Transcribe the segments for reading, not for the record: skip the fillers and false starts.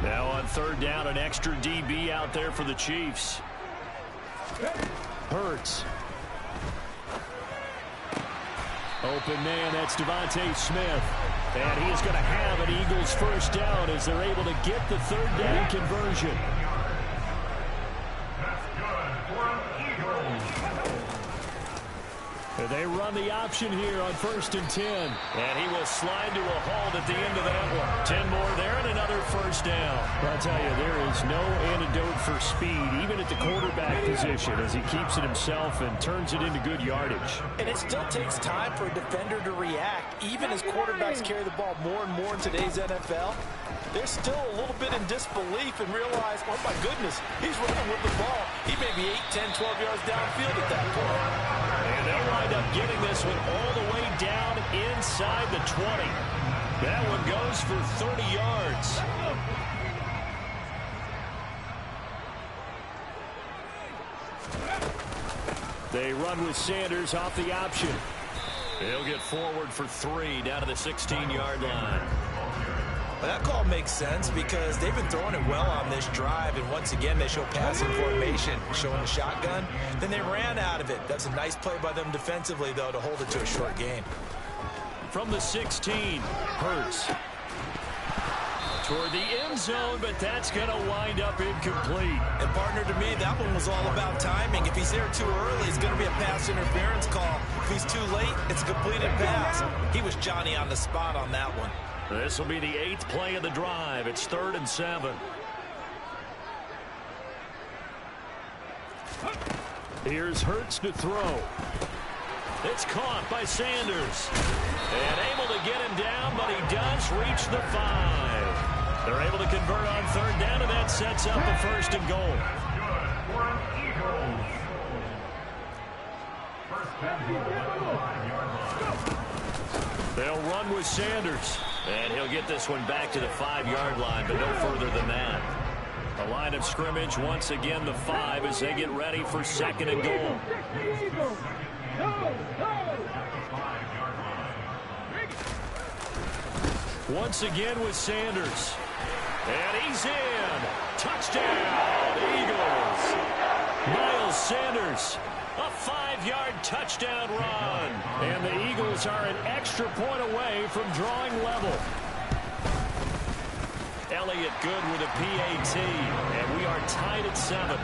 Now on third down, an extra DB out there for the Chiefs. Hurts. Open man, that's Devontae Smith. And he is going to have an Eagles first down as they're able to get the third down conversion. They run the option here on 1st and 10. And he will slide to a halt at the end of that one. 10 more there and another first down. I'll tell you, there is no antidote for speed, even at the quarterback position, as he keeps it himself and turns it into good yardage. And it still takes time for a defender to react. Even as quarterbacks carry the ball more and more in today's NFL, they're still a little bit in disbelief and realize, oh my goodness, he's running with the ball. He may be 8, 10, 12 yards downfield at that point. And they'll wind up getting this one all the way down inside the 20. That one goes for 30 yards. They run with Sanders off the option. He'll get forward for 3 down to the 16-yard line. Well, that call makes sense because they've been throwing it well on this drive, and once again they show passing formation, showing the shotgun. Then they ran out of it. That's a nice play by them defensively, though, to hold it to a short gain. From the 16, Hurts. Toward the end zone, but that's going to wind up incomplete. And, partner, to me, that one was all about timing. If he's there too early, it's going to be a pass interference call. If he's too late, it's a completed pass. He was Johnny on the spot on that one. This will be the 8th play of the drive. It's 3rd and 7. Here's Hurts to throw. It's caught by Sanders. And able to get him down, but he does reach the 5. They're able to convert on third down, and that sets up the 1st and goal. They'll run with Sanders. And he'll get this one back to the 5-yard line, but no further than that. The line of scrimmage, once again, the 5 as they get ready for 2nd and goal. Once again with Sanders. And he's in. Touchdown, Eagles. Miles Sanders. A 5-yard touchdown run. And the Eagles are an extra point away from drawing level. Elliott good with a PAT. And we are tied at 7.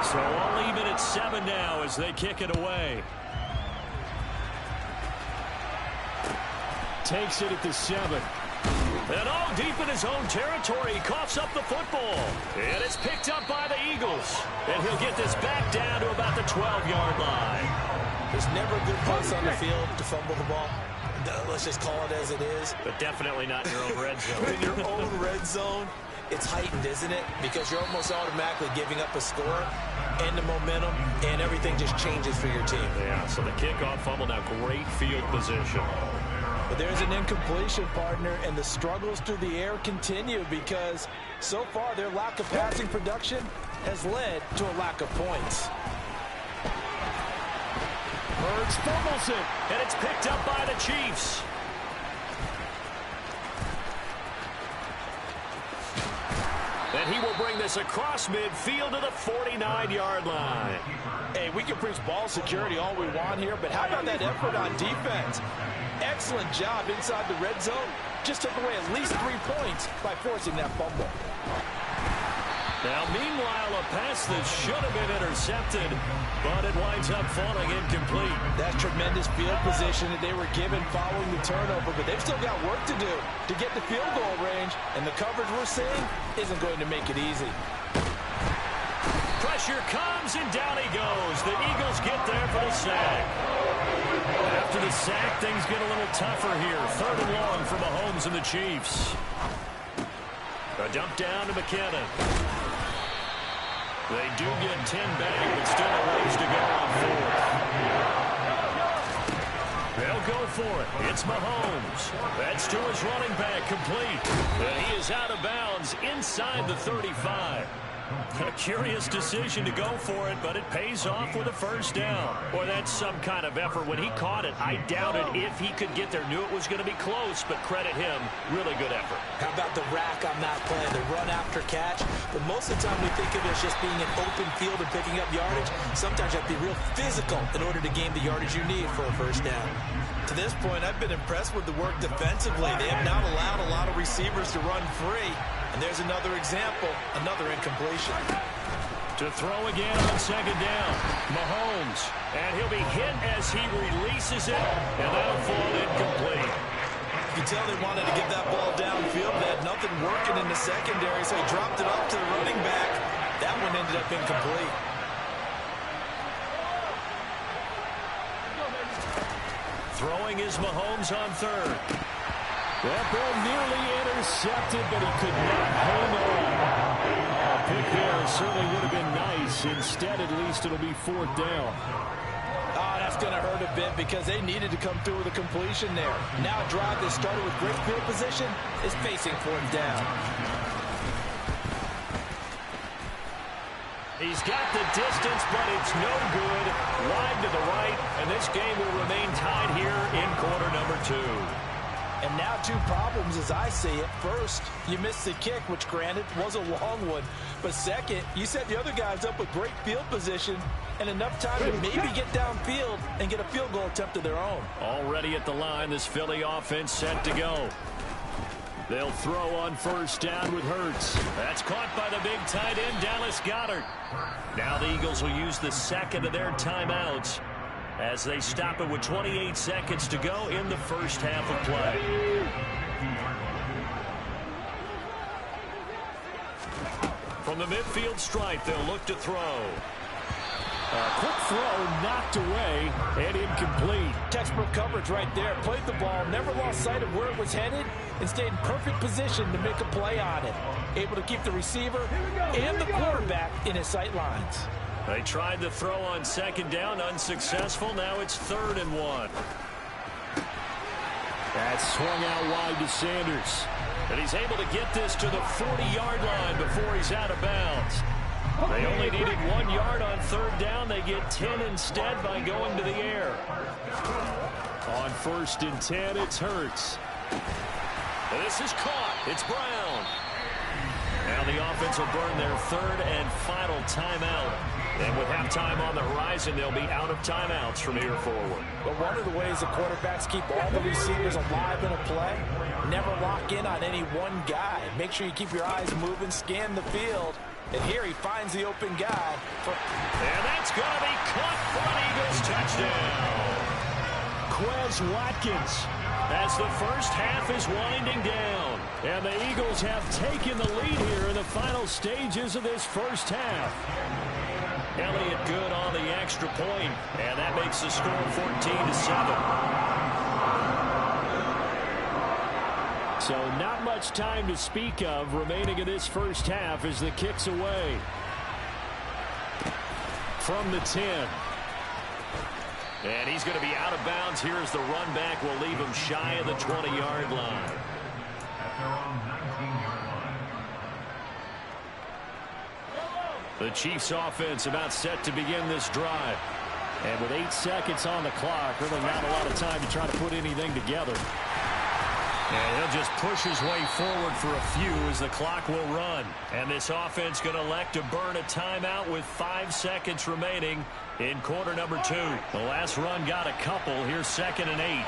So all even at 7 now as they kick it away. Takes it at the 7. And all deep in his own territory, he coughs up the football. And it's picked up by the Eagles. And he'll get this back down to about the 12-yard line. There's never a good place on the field to fumble the ball. Let's just call it as it is. But definitely not in your own red zone. In your own red zone, it's heightened, isn't it? Because you're almost automatically giving up a score and the momentum, and everything just changes for your team. Yeah, so the kickoff fumble, now great field position. But there's an incompletion, partner, and the struggles through the air continue because so far their lack of passing production has led to a lack of points. Hurts fumbles it, and it's picked up by the Chiefs. And he will bring this across midfield to the 49-yard line. Hey, we can preach ball security all we want here, but how about that effort on defense? Excellent job inside the red zone. Just took away at least 3 points by forcing that fumble. Now, meanwhile, a pass that should have been intercepted, but it winds up falling incomplete. That's tremendous field position that they were given following the turnover, but they've still got work to do to get the field goal range, and the coverage we're seeing isn't going to make it easy. Pressure comes, and down he goes. The Eagles get there for the sack. After the sack, things get a little tougher here. 3rd and long for Mahomes and the Chiefs. A dump down to McKinnon. They do get 10 back, but still a ways to go on 4th. They'll go for it. It's Mahomes. That's to his running back, complete. And he is out of bounds inside the 35. A curious decision to go for it, but it pays off with a first down. Boy, that's some kind of effort. When he caught it, I doubted if he could get there. Knew it was going to be close, but credit him. Really good effort. How about the rack on that play, the run after catch? But most of the time we think of it as just being an open field and picking up yardage. Sometimes you have to be real physical in order to gain the yardage you need for a first down. To this point, I've been impressed with the work defensively. They have not allowed a lot of receivers to run free. And there's another example, another incompletion. To throw again on second down, Mahomes. And he'll be hit as he releases it, and that'll fall incomplete. You can tell they wanted to get that ball downfield. They had nothing working in the secondary, so he dropped it off to the running back. That one ended up incomplete. Throwing is Mahomes on third. That ball nearly intercepted, but he could not hang on. A pick there certainly would have been nice. Instead, at least it'll be fourth down. Oh, that's going to hurt a bit because they needed to come through with a completion there. Now a drive that started with great field position is facing fourth down. He's got the distance, but it's no good. Wide to the right, and this game will remain tied here in quarter number 2. And now two problems as I see it. First, you missed the kick, which granted was a long one. But second, you set the other guys up with great field position and enough time to maybe get downfield and get a field goal attempt of their own. Already at the line, this Philly offense set to go. They'll throw on first down with Hurts. That's caught by the big tight end, Dallas Goedert. Now the Eagles will use the second of their timeouts as they stop it with 28 seconds to go in the first half of play. From the midfield stripe, they'll look to throw. A quick throw knocked away and incomplete. Textbook coverage right there. Played the ball, never lost sight of where it was headed, and stayed in perfect position to make a play on it. Able to keep the receiver and the quarterback in his sight lines. They tried to throw on second down, unsuccessful. Now it's 3rd and 1. That swung out wide to Sanders. And he's able to get this to the 40-yard line before he's out of bounds. They only needed 1 yard on 3rd down. They get 10 instead by going to the air. On 1st and 10, it's Hurts. And this is caught. It's Brown. Now the offense will burn their 3rd and final timeout. And with halftime on the horizon, they'll be out of timeouts from here forward. But one of the ways the quarterbacks keep all the receivers alive in a play, never lock in on any one guy. Make sure you keep your eyes moving, scan the field. And here he finds the open guy. And that's going to be caught for an Eagles touchdown. Quez Watkins. As the first half is winding down. And the Eagles have taken the lead here in the final stages of this first half. Elliott good on the extra point, and that makes the score 14-7. So not much time to speak of remaining in this first half as the kick's away. From the 10. And he's going to be out of bounds here as the run back will leave him shy of the 20-yard line. The Chiefs offense about set to begin this drive. And with 8 seconds on the clock, really not a lot of time to try to put anything together. And he'll just push his way forward for a few as the clock will run. And this offense going to elect to burn a timeout with 5 seconds remaining in quarter number 2. The last run got a couple. Here's 2nd and 8.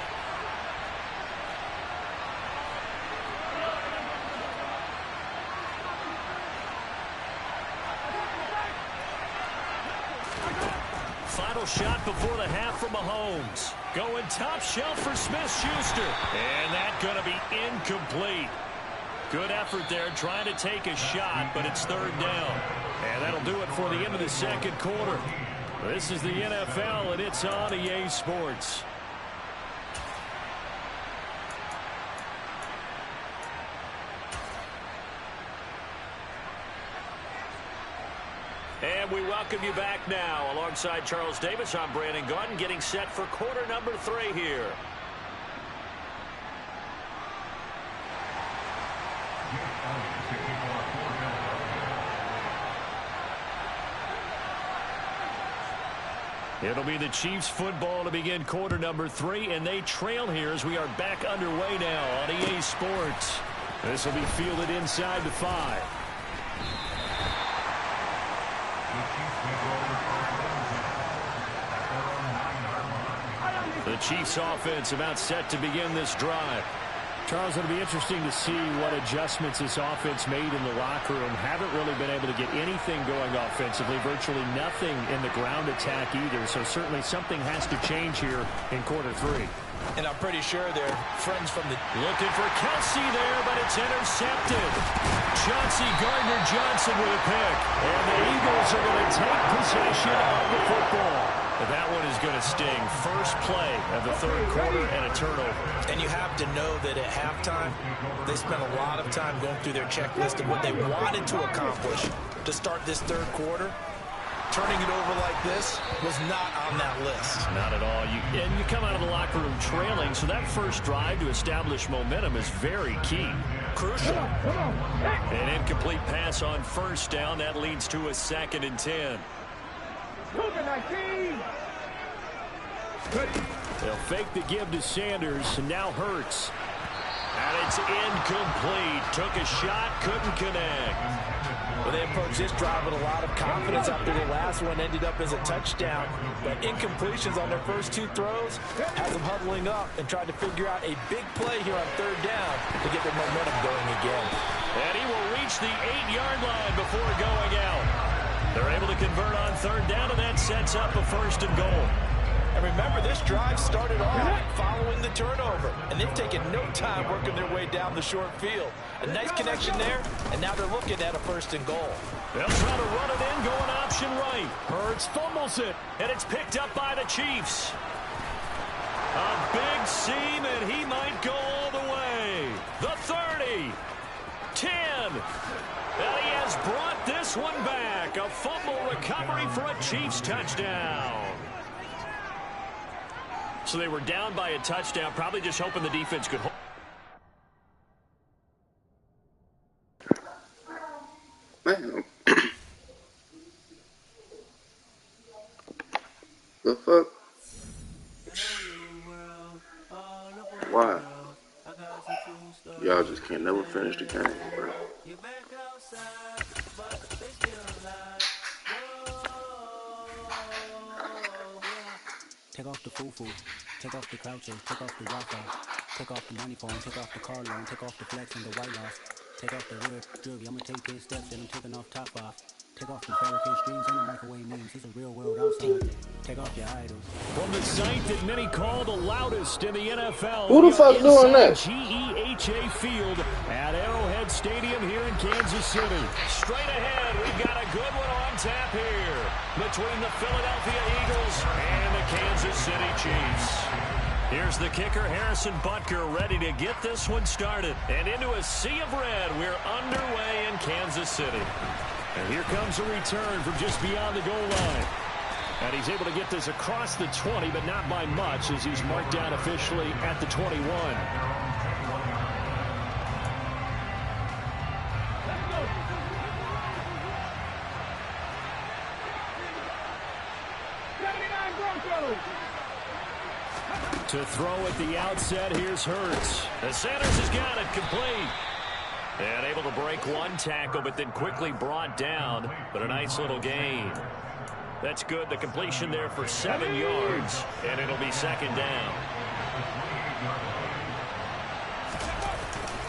Final shot before the half from Mahomes. Going top shelf for Smith-Schuster. And that's going to be incomplete. Good effort there trying to take a shot, but it's 3rd down. And that'll do it for the end of the second quarter. This is the NFL, and it's on EA Sports. And we welcome you back now. Alongside Charles Davis, I'm Brandon Gaudin, getting set for quarter number 3 here. It'll be the Chiefs football to begin quarter number 3, and they trail here as we are back underway now on EA Sports. This will be fielded inside the 5. The Chiefs offense about set to begin this drive. Charles, it'll be interesting to see what adjustments this offense made in the locker room. Haven't really been able to get anything going offensively, virtually nothing in the ground attack either. So certainly something has to change here in quarter 3. And I'm pretty sure they're friends from the... Looking for Kelsey there, but it's intercepted. Chauncey Gardner-Johnson with a pick. And the Eagles are going to take possession of the football. That one is going to sting. First play of the third quarter and a turnover. And you have to know that at halftime, they spent a lot of time going through their checklist of what they wanted to accomplish to start this third quarter. Turning it over like this was not on that list. Not at all. And you come out of the locker room trailing, so that first drive to establish momentum is very key. Crucial. An incomplete pass on first down. That leads to a 2nd and 10. They'll fake the give to Sanders, and now Hurts. And it's incomplete. Took a shot, couldn't connect. Well, they approached this drive with a lot of confidence after the last one ended up as a touchdown. But incompletions on their first 2 throws has them huddling up and trying to figure out a big play here on third down to get their momentum going again. And he will reach the 8-yard line before going out. They're able to convert on third down, and that sets up a 1st and goal. And remember, this drive started off following the turnover, and they've taken no time working their way down the short field. A nice connection there, and now they're looking at a 1st and goal. They'll try to run it in, going option right. Hurts fumbles it, and it's picked up by the Chiefs. A big seam, and he might go all the way. The 30, 10, and he has brought this one back. A fumble recovery for a Chiefs touchdown. So they were down by a touchdown, probably just hoping the defense could hold. Man. The fuck? Why? Y'all just can't never finish the game, bro. Take off the foo-foo, take off the crouching, take off the Wi-Fi, take off the money phone, take off the car loan, take off the flex and the white loss, take off the rear jewelry, I'ma take 10 steps, then I'm taking off top off. Take off the fabricated streams and the microwave memes. It's a real world outside. Take off your idols. From the site that many call the loudest in the NFL. Who the fuck doing that? GEHA Field at Arrowhead Stadium here in Kansas City. Straight ahead, we've got a good one on tap here between the Philadelphia Eagles and the Kansas City Chiefs. Here's the kicker, Harrison Butker, ready to get this one started. And into a sea of red, we're underway in Kansas City. And here comes a return from just beyond the goal line. And he's able to get this across the 20, but not by much, as he's marked down officially at the 21. To throw at the outset, here's Hurts. And Sanders has got it complete. And able to break one tackle, but then quickly brought down. But a nice little gain. That's good. The completion there for 7 yards. And it'll be second down.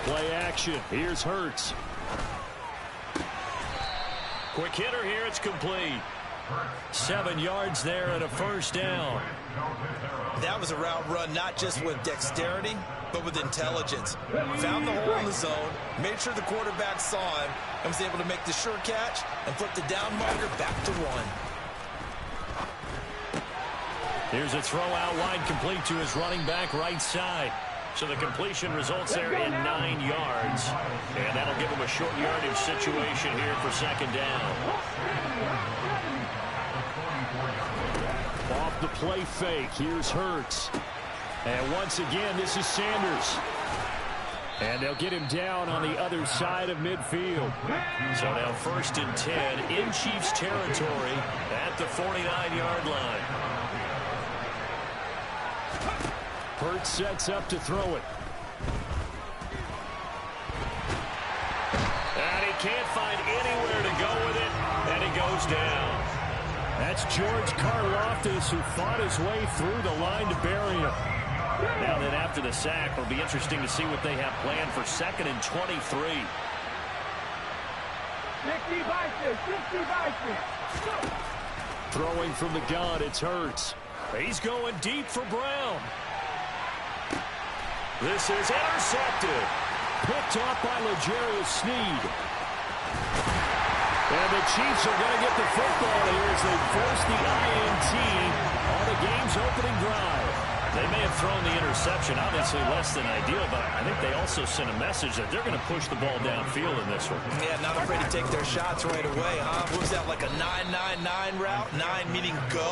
Play action. Here's Hurts. Quick hitter here. It's complete. 7 yards there and a first down. That was a route run not just with dexterity, but with intelligence. Found the hole in the zone, made sure the quarterback saw him, and was able to make the sure catch and flip the down marker back to 1. Here's a throw out wide, complete to his running back right side. So the completion results there in 9 yards. And that'll give him a short yardage situation here for second down. Off the play fake, here's Hurts. And once again, this is Sanders. And they'll get him down on the other side of midfield. So now first and 10 in Chiefs territory at the 49-yard line. Hurts sets up to throw it. And he can't find anywhere to go with it, and he goes down. That's George Karlaftis, who fought his way through the line to bury him. Now then, after the sack, it'll be interesting to see what they have planned for 2nd and 23. Throwing from the gun, it's Hurts. He's going deep for Brown. This is intercepted. Picked off by L'Jarius Sneed. And the Chiefs are going to get the football here as they force the INT on the game's opening drive. They may have thrown the interception, obviously less than ideal, but I think they also sent a message that they're going to push the ball downfield in this one. Yeah, not afraid to take their shots right away, huh? What was that, like a 9-9-9 route? 9 meaning go?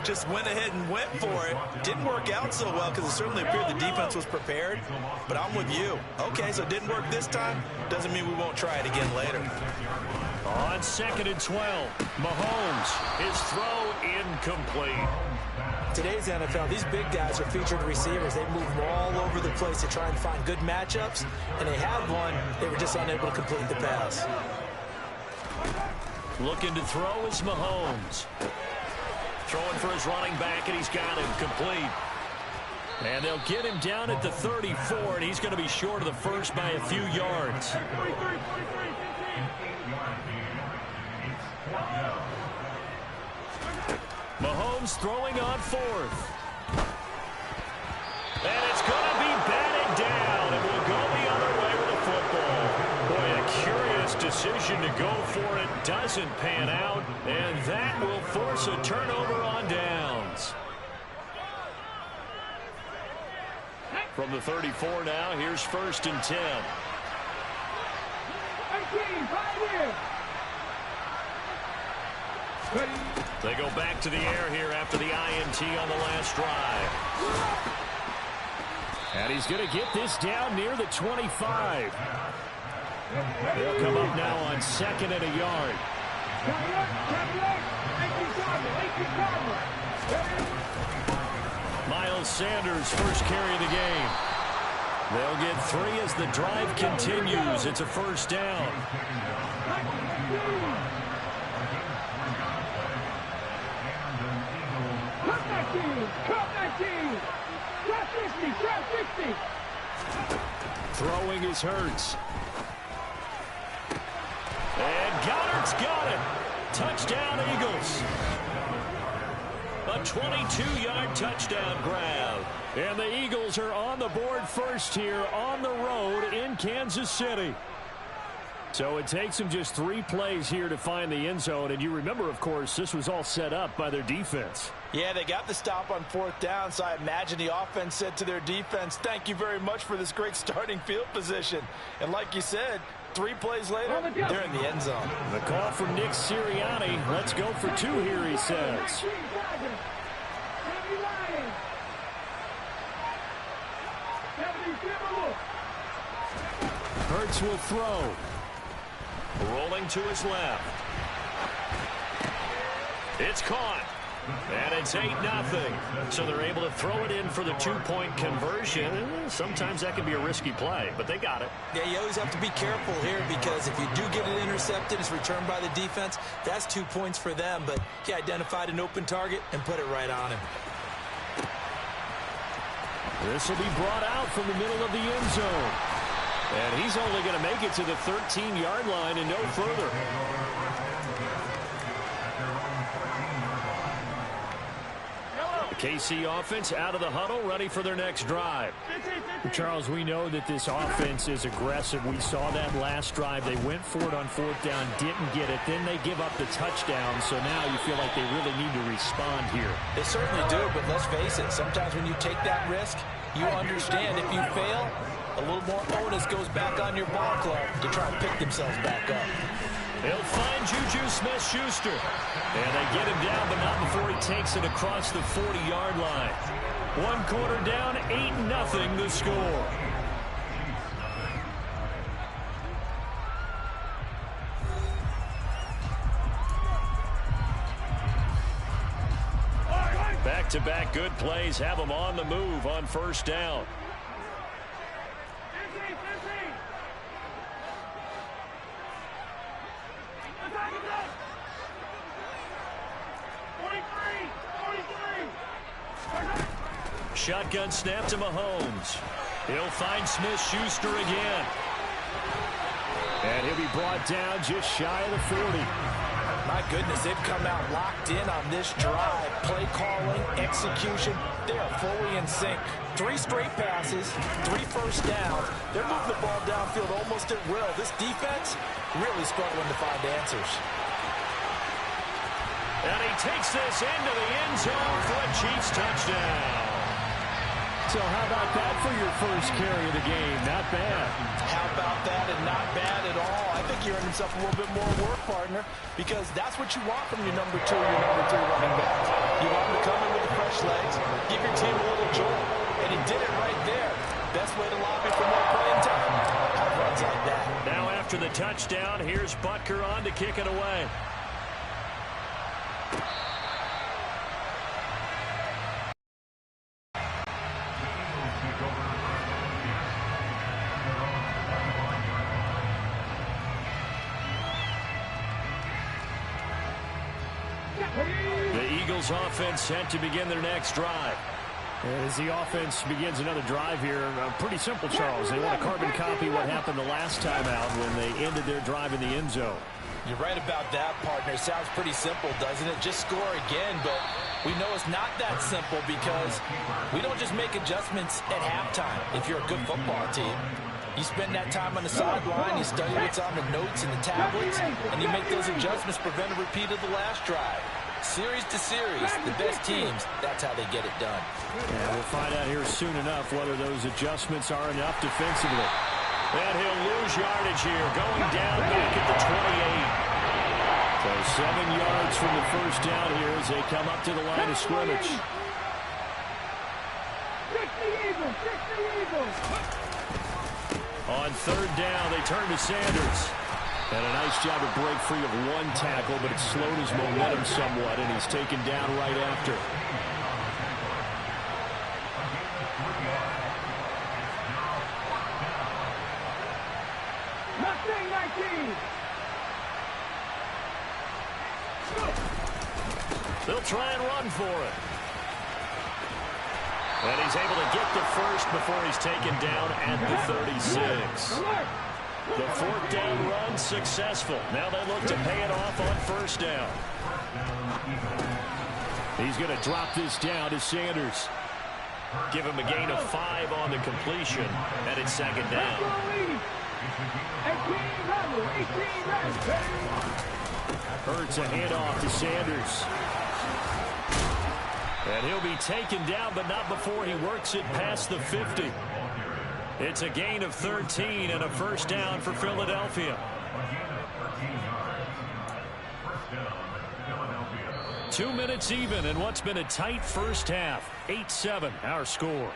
Just went ahead and went for it. Didn't work out so well because it certainly appeared the defense was prepared. But I'm with you. Okay, so it didn't work this time. Doesn't mean we won't try it again later. On 2nd and 12, Mahomes, his throw incomplete. Today's NFL, these big guys are featured receivers. They move all over the place to try and find good matchups, and they had one. They were just unable to complete the pass. Looking to throw is Mahomes. Throwing for his running back, and he's got him complete. And they'll get him down at the 34, and he's going to be short of the first by a few yards. Mahomes throwing on 4th. And it's going to be batted down, and we'll go the other way with the football. Boy, a curious decision to go for it. Doesn't pan out, and that will force a turnover on downs. From the 34 now, here's 1st and 10. They go back to the air here after the INT on the last drive. And he's going to get this down near the 25. They'll come up now on 2nd and a yard. Miles Sanders, first carry of the game. They'll get 3 as the drive continues. It's a first down. Throwing is Hurts. And Goddard's got it. Touchdown, Eagles. A 22-yard touchdown grab. And the Eagles are on the board first here on the road in Kansas City. So it takes them just 3 plays here to find the end zone. And you remember, of course, this was all set up by their defense. Yeah, they got the stop on 4th down, so I imagine the offense said to their defense, thank you very much for this great starting field position. And like you said, 3 plays later, they're in the end zone. The call from Nick Sirianni. Let's go for 2 here, he says. Hurts will throw. Rolling to his left. It's caught. And it's 8-0. So they're able to throw it in for the 2-point conversion. Sometimes that can be a risky play, but they got it. Yeah, you always have to be careful here because if you do get it intercepted, it's returned by the defense. That's 2 points for them, but he identified an open target and put it right on him. This will be brought out from the middle of the end zone. And he's only going to make it to the 13-yard line and no further. KC offense out of the huddle, ready for their next drive. Charles, we know that this offense is aggressive. We saw that last drive. They went for it on 4th down, didn't get it. Then they give up the touchdown, so now you feel like they really need to respond here. They certainly do, but let's face it, sometimes when you take that risk, you understand if you fail, a little more onus goes back on your ball club to try and pick themselves back up. They'll find Juju Smith-Schuster. And they get him down, but not before he takes it across the 40-yard line. 1 quarter down, 8-0 the score. Back Back-to-back good plays have them on the move on first down. Shotgun snap to Mahomes. He'll find Smith-Schuster again. And he'll be brought down just shy of the 40. My goodness, they've come out locked in on this drive. Play calling, execution, they are fully in sync. 3 straight passes, 3 first downs. They're moving the ball downfield almost at will. This defense really struggling to find answers. And he takes this into the end zone for a Chiefs touchdown. So how about that for your first carry of the game? Not bad. How about that, and not bad at all. I think you're earning yourself a little bit more work, partner, because that's what you want from your number 2, your number 3 running backs. You want them to come in with the fresh legs, give your team a little jolt, and he did it right there. Best way to lobby for more playing time, have runs like that. Now after the touchdown, here's Butker on to kick it away. Offense set to begin their next drive. As the offense begins another drive here, pretty simple, Charles. They want to carbon copy what happened the last time out when they ended their drive in the end zone. You're right about that, partner. Sounds pretty simple, doesn't it? Just score again, but we know it's not that simple because we don't just make adjustments at halftime if you're a good football team. You spend that time on the sideline, you study what's on the notes and the tablets, and you make those adjustments to prevent a repeat of the last drive. Series to series, the best teams, that's how they get it done. Yeah, we'll find out here soon enough whether those adjustments are enough defensively. And he'll lose yardage here, going down back at the 28. So 7 yards from the first down here as they come up to the line of scrimmage. On third down, they turn to Sanders. And a nice job to break free of one tackle, but it slowed his momentum somewhat, and he's taken down right after. They'll try and run for it. And he's able to get the first before he's taken down at the 36. The fourth down run successful. Now they look to pay it off on first down. He's going to drop this down to Sanders. Give him a gain of 5 on the completion, and it's second down. Hurts a handoff to Sanders. And he'll be taken down, but not before he works it past the 50. It's a gain of 13 and a first down for Philadelphia. 2 minutes even in what's been a tight first half. 8-7 our score.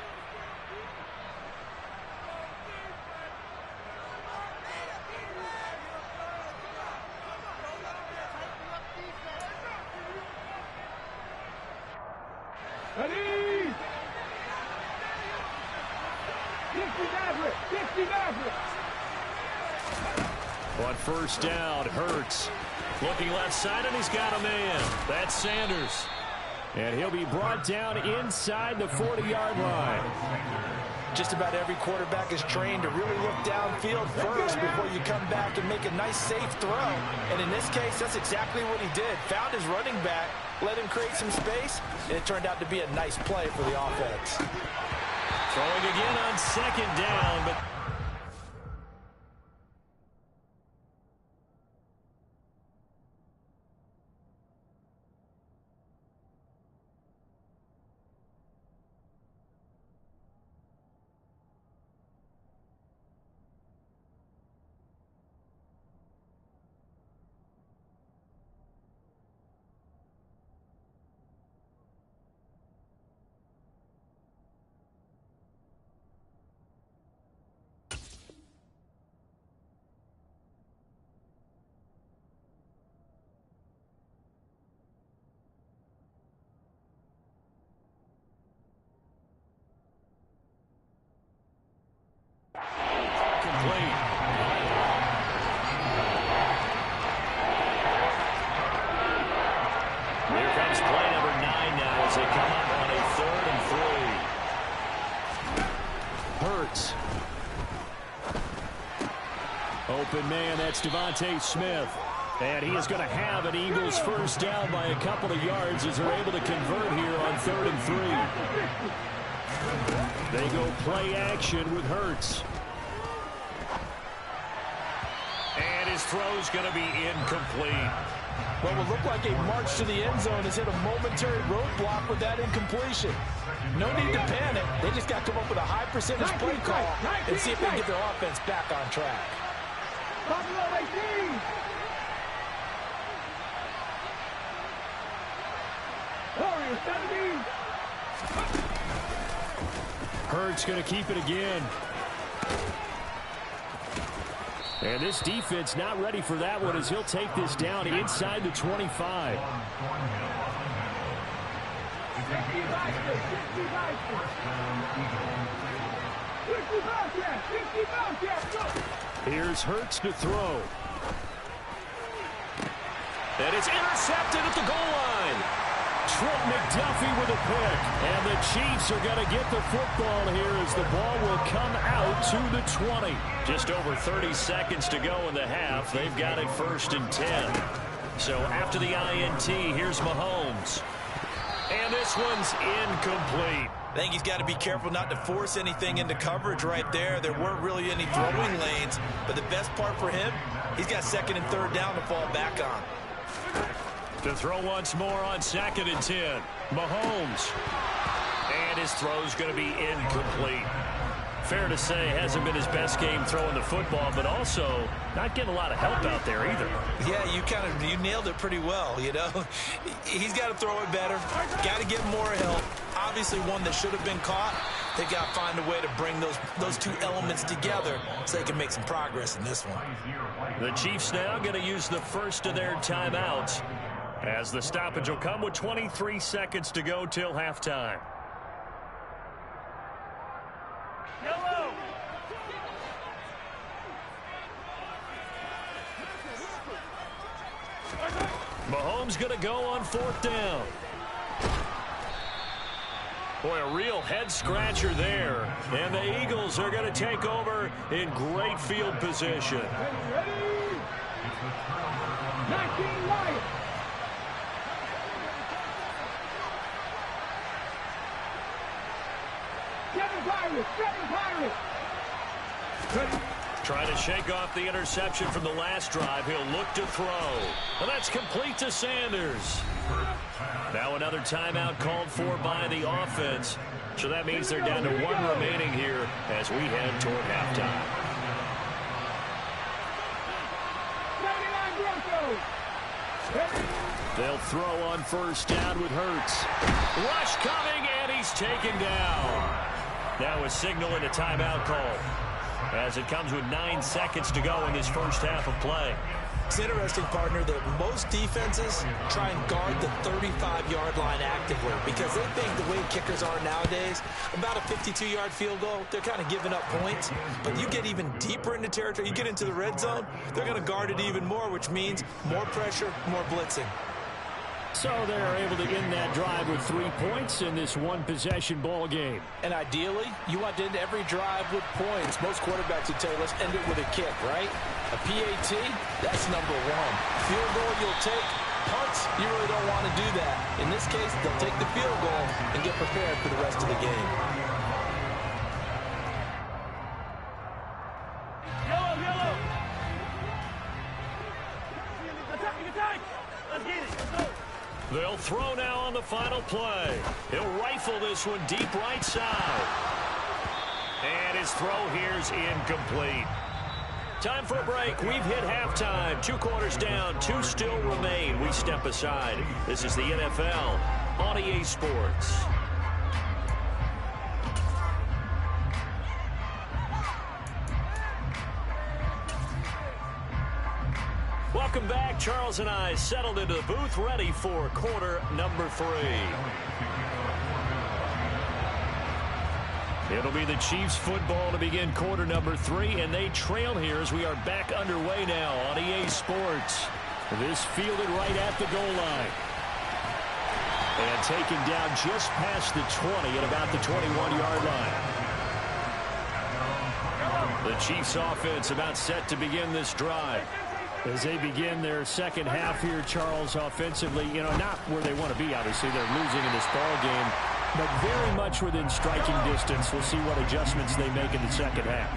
On first down, Hurts looking left side, and he's got a man. That's Sanders. And he'll be brought down inside the 40-yard line. Just about every quarterback is trained to really look downfield first before you come back and make a nice, safe throw. And in this case, that's exactly what he did. Found his running back, let him create some space, and it turned out to be a nice play for the offense. Throwing again on second down, but incomplete. Here comes play number 9 now as they come up on a 3rd and 3. Hurts. Open man, that's Devontae Smith. And he is going to have an Eagles first down by a couple of yards as they're able to convert here on 3rd and 3. They go play action with Hurts. And his throw's going to be incomplete. What will look like a march to the end zone has hit a momentary roadblock with that incompletion. No need to panic. They just got to come up with a high percentage play call and see if they can get their offense back on track. Hurts going to keep it again. And this defense not ready for that one as he'll take this down inside the 25. Here's Hurts to throw. And it's intercepted at the goal line. Trent McDuffie with a pick. And the Chiefs are going to get the football here as the ball will come out to the 20. Just over 30 seconds to go in the half. They've got it 1st and 10. So after the INT, here's Mahomes. And this one's incomplete. I think he's got to be careful not to force anything into coverage right there. There weren't really any throwing lanes. But the best part for him, he's got 2nd and 3rd down to fall back on. To throw once more on 2nd and 10. Mahomes. And his throw's going to be incomplete. Fair to say, hasn't been his best game throwing the football, but also not getting a lot of help out there either. Yeah, you nailed it pretty well, you know. He's got to throw it better. Got to get more help. Obviously one that should have been caught. They got to find a way to bring those two elements together so they can make some progress in this one. The Chiefs now going to use the first of their timeouts as the stoppage will come with 23 seconds to go till halftime. Mahomes going to go on 4th down. Boy, a real head-scratcher there. And the Eagles are going to take over in great field position. 19 right. Seven Pirates. Trying to shake off the interception from the last drive. He'll look to throw. And that's complete to Sanders. Now another timeout called for by the offense. So that means they're down to 1 remaining here as we head toward halftime. 79 Broncos. They'll throw on 1st down with Hurts. Rush coming, and he's taken down. Now a signal and a timeout call as it comes with 9 seconds to go in this first half of play. It's interesting, partner, that most defenses try and guard the 35-yard line actively because they think the way kickers are nowadays, about a 52-yard field goal, they're kind of giving up points. But you get even deeper into territory, you get into the red zone, they're going to guard it even more, which means more pressure, more blitzing. So they're able to end that drive with 3 points in this one-possession ball game. And ideally, you want to end every drive with points. Most quarterbacks would tell you, let's end it with a kick, right? A PAT, that's number 1. Field goal you'll take. Punts, you really don't want to do that. In this case, they'll take the field goal and get prepared for the rest of the game. Yellow. Attack. Let's get it. Let's go. They'll throw now on the final play. He'll rifle this one deep right side. And his throw here's incomplete. Time for a break. We've hit halftime. 2 quarters down. 2 still remain. We step aside. This is the NFL on EA Sports. Welcome back. Charles and I settled into the booth, ready for quarter number 3. It'll be the Chiefs football to begin quarter number 3, and they trail here as we are back underway now on EA Sports. This fielded right at the goal line. And taken down just past the 20 at about the 21-yard line. The Chiefs offense about set to begin this drive. As they begin their second half here, Charles, offensively, not where they want to be, obviously. They're losing in this ball game, but very much within striking distance. We'll see what adjustments they make in the second half.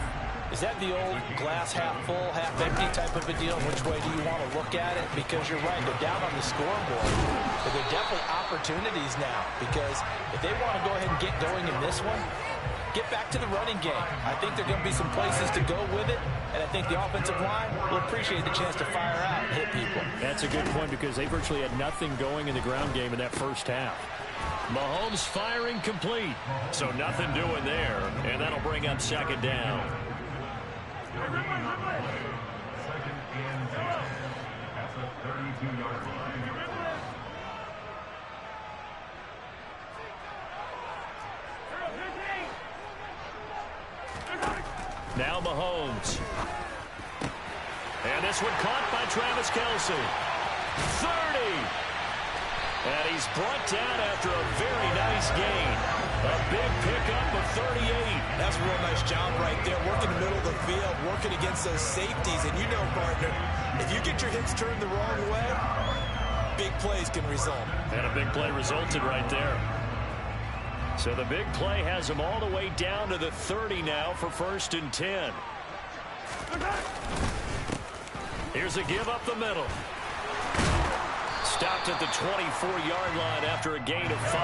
Is that the old glass half full, half empty type of a deal? Which way do you want to look at it? Because you're right, they're down on the scoreboard. But they're definitely opportunities now. Because if they want to go ahead and get going in this one, get back to the running game. I think there are going to be some places to go with it. And I think the offensive line will appreciate the chance to fire out and hit people. That's a good point because they virtually had nothing going in the ground game in that first half. Mahomes firing complete. So nothing doing there. And that'll bring up second down. Now Mahomes. And this one caught by Travis Kelce. 30. And he's brought down after a very nice gain. A big pickup of 38. That's a real nice job right there. Working the middle of the field, working against those safeties. And you know, partner, if you get your hips turned the wrong way, big plays can result. And a big play resulted right there. So the big play has them all the way down to the 30 now for 1st and 10. Here's a give up the middle. Stopped at the 24-yard line after a gain of 5.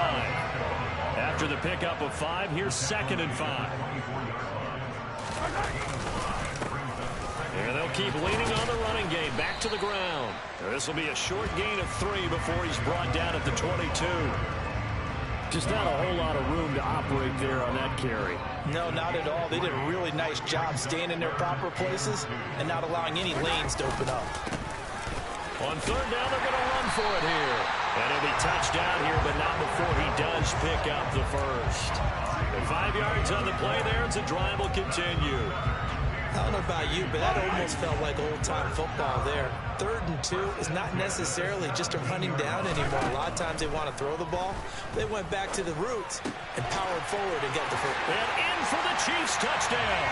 After the pickup of 5, here's 2nd and 5. And they'll keep leaning on the running game back to the ground. This will be a short gain of 3 before he's brought down at the 22. Just not a whole lot of room to operate there on that carry. No, not at all. They did a really nice job staying in their proper places and not allowing any lanes to open up. On 3rd down, they're going to run for it here. And he'll be touched down here, but not before he does pick up the first. And 5 yards on the play there, as the drive will continue. I don't know about you, but that almost felt like old-time football there. 3rd and 2 is not necessarily just a running down anymore. A lot of times they want to throw the ball. They went back to the roots and powered forward and got the first. And in for the Chiefs touchdown.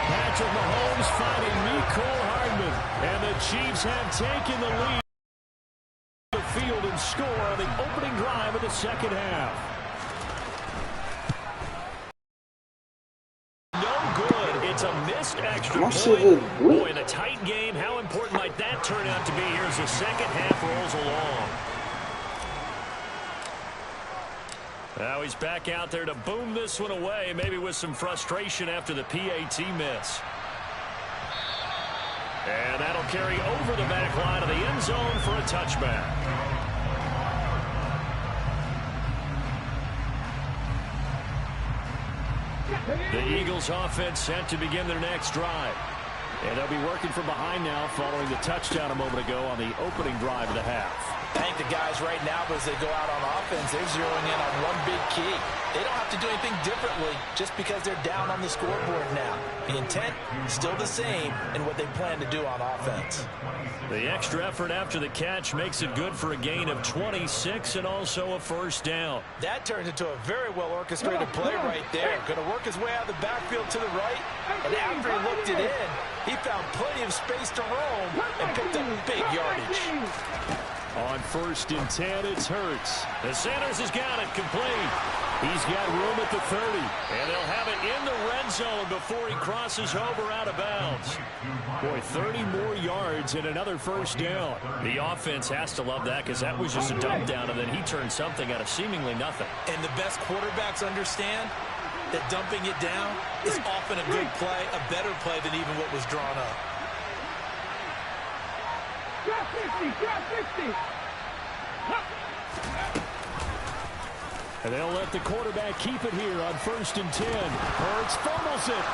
Patrick Mahomes finding Mecole Hardman. And the Chiefs have taken the lead the field and score on the opening drive of the second half. It's a missed extra point. Boy, in a tight game, how important might that turn out to be here as the second half rolls along? Now he's back out there to boom this one away, maybe with some frustration after the PAT miss. And that'll carry over the back line of the end zone for a touchback. The Eagles offense set to begin their next drive. And they'll be working from behind now following the touchdown a moment ago on the opening drive of the half. I think the guys right now, as they go out on offense, they're zeroing in on one big key. They don't have to do anything differently just because they're down on the scoreboard now. The intent is still the same in what they plan to do on offense. The extra effort after the catch makes it good for a gain of 26 and also a first down. That turns into a very well-orchestrated play right there. Going to work his way out of the backfield to the right, and after he looked it in, he found plenty of space to roam and picked up big yardage. On 1st and 10, it's Hurts. The Sanders has got it complete. He's got room at the 30, and they'll have it in the red zone before he crosses over out of bounds. Boy, 30 more yards and another first down. The offense has to love that because that was just a dump down, and then he turned something out of seemingly nothing. And the best quarterbacks understand that dumping it down is often a good play, a better play than even what was drawn up. Drop 50, drop 50. And they'll let the quarterback keep it here on 1st and 10. Hurts fumbles it.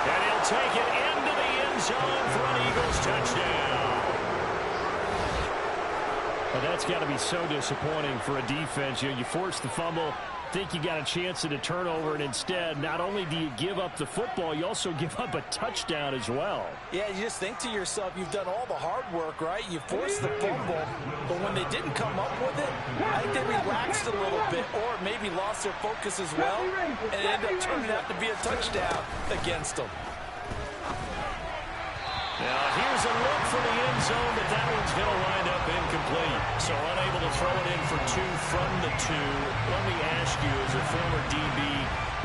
And he'll take it into the end zone for an Eagles touchdown. And that's got to be so disappointing for a defense. You force the fumble, think you got a chance at a turnover, and instead, not only do you give up the football, you also give up a touchdown as well. Yeah, you just think to yourself, you've done all the hard work, right? You forced the fumble, but when they didn't come up with it, I think they relaxed a little bit or maybe lost their focus as well, and it ended up turning out to be a touchdown against them. Now, here's a look for the end zone, but that one's going to wind up incomplete. So unable to throw it in for 2 from the 2. Let me ask you, as a former DB,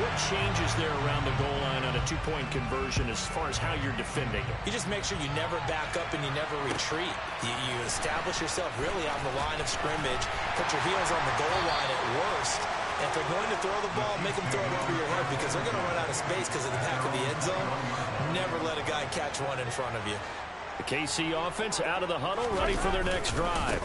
what changes there around the goal line on a 2-point conversion as far as how you're defending it? You just make sure you never back up and you never retreat. You establish yourself really on the line of scrimmage, put your heels on the goal line at worst. If they're going to throw the ball, make them throw it over your head because they're going to run out of space because of the back of the end zone. Never let a guy catch one in front of you. The KC offense out of the huddle, ready for their next drive.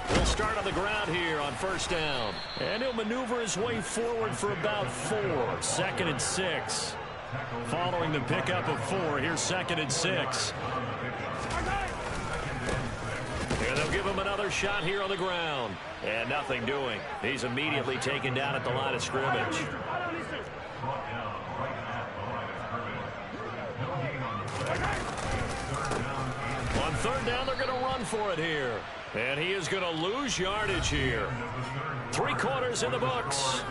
He'll start on the ground here on first down. And he'll maneuver his way forward for about 4. 2nd and 6. Following the pickup of 4, here's 2nd and 6. And they'll give him another shot here on the ground. And nothing doing. He's immediately taken down at the line of scrimmage. On 3rd down, they're going to run for it here. And he is going to lose yardage here. 3 quarters in the books.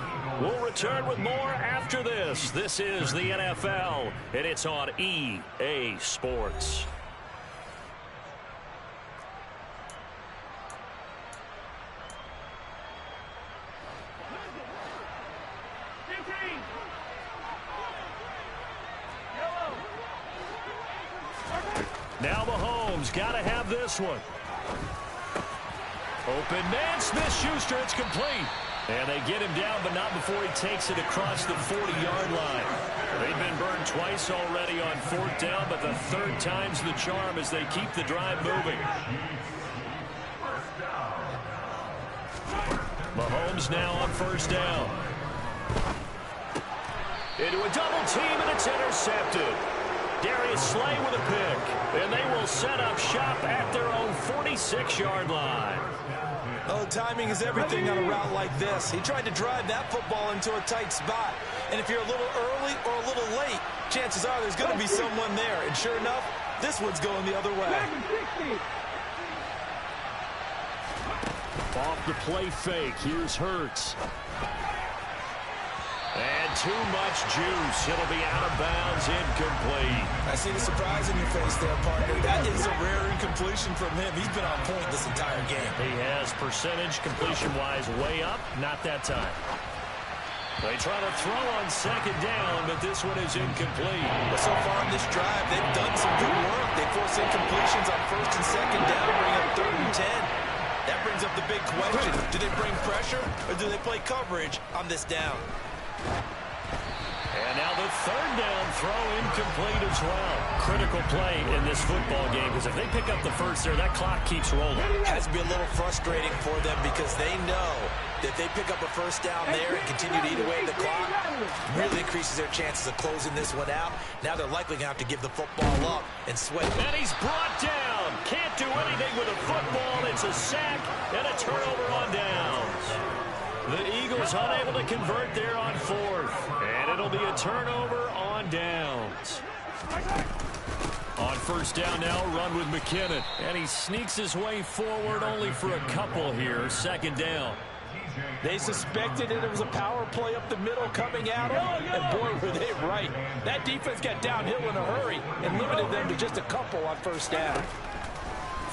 We'll return with more after this. This is the NFL, and it's on EA Sports. Now Mahomes got to have this one. Open man, Smith-Schuster, it's complete. And they get him down, but not before he takes it across the 40-yard line. They've been burned twice already on 4th down, but the 3rd time's the charm as they keep the drive moving. Mahomes now on 1st down. Into a double team, and it's intercepted. Darius Slay with a pick, and they will set up shop at their own 46-yard line. Oh, timing is everything on a route like this. He tried to drive that football into a tight spot. And if you're a little early or a little late, chances are there's going to be someone there. And sure enough, this one's going the other way. Off the play fake, here's Hurts. And too much juice. It'll be out of bounds, incomplete. I see the surprise in your face there, partner. That is a rare incompletion from him. He's been on point this entire game. He has percentage completion-wise way up. Not that time. They try to throw on 2nd down, but this one is incomplete. But so far in this drive, they've done some good work. They force incompletions on 1st and 2nd down, bring up 3rd and 10. That brings up the big question. Do they bring pressure, or do they play coverage on this down? And now the 3rd down throw incomplete as well. Critical play in this football game because if they pick up the 1st there, that clock keeps rolling. It has to be a little frustrating for them because they know that if they pick up a 1st down there and continue to eat away at the clock, really increases their chances of closing this one out. Now they're likely going to have to give the football up and sweat. And he's brought down. Can't do anything with a football. It's a sack and a turnover on downs. The Eagles unable to convert there on 4th. And it'll be a turnover on downs. On 1st down now, run with McKinnon. And he sneaks his way forward only for a couple here. 2nd down. They suspected it was a power play up the middle coming at them. And boy, were they right. That defense got downhill in a hurry and limited them to just a couple on 1st down.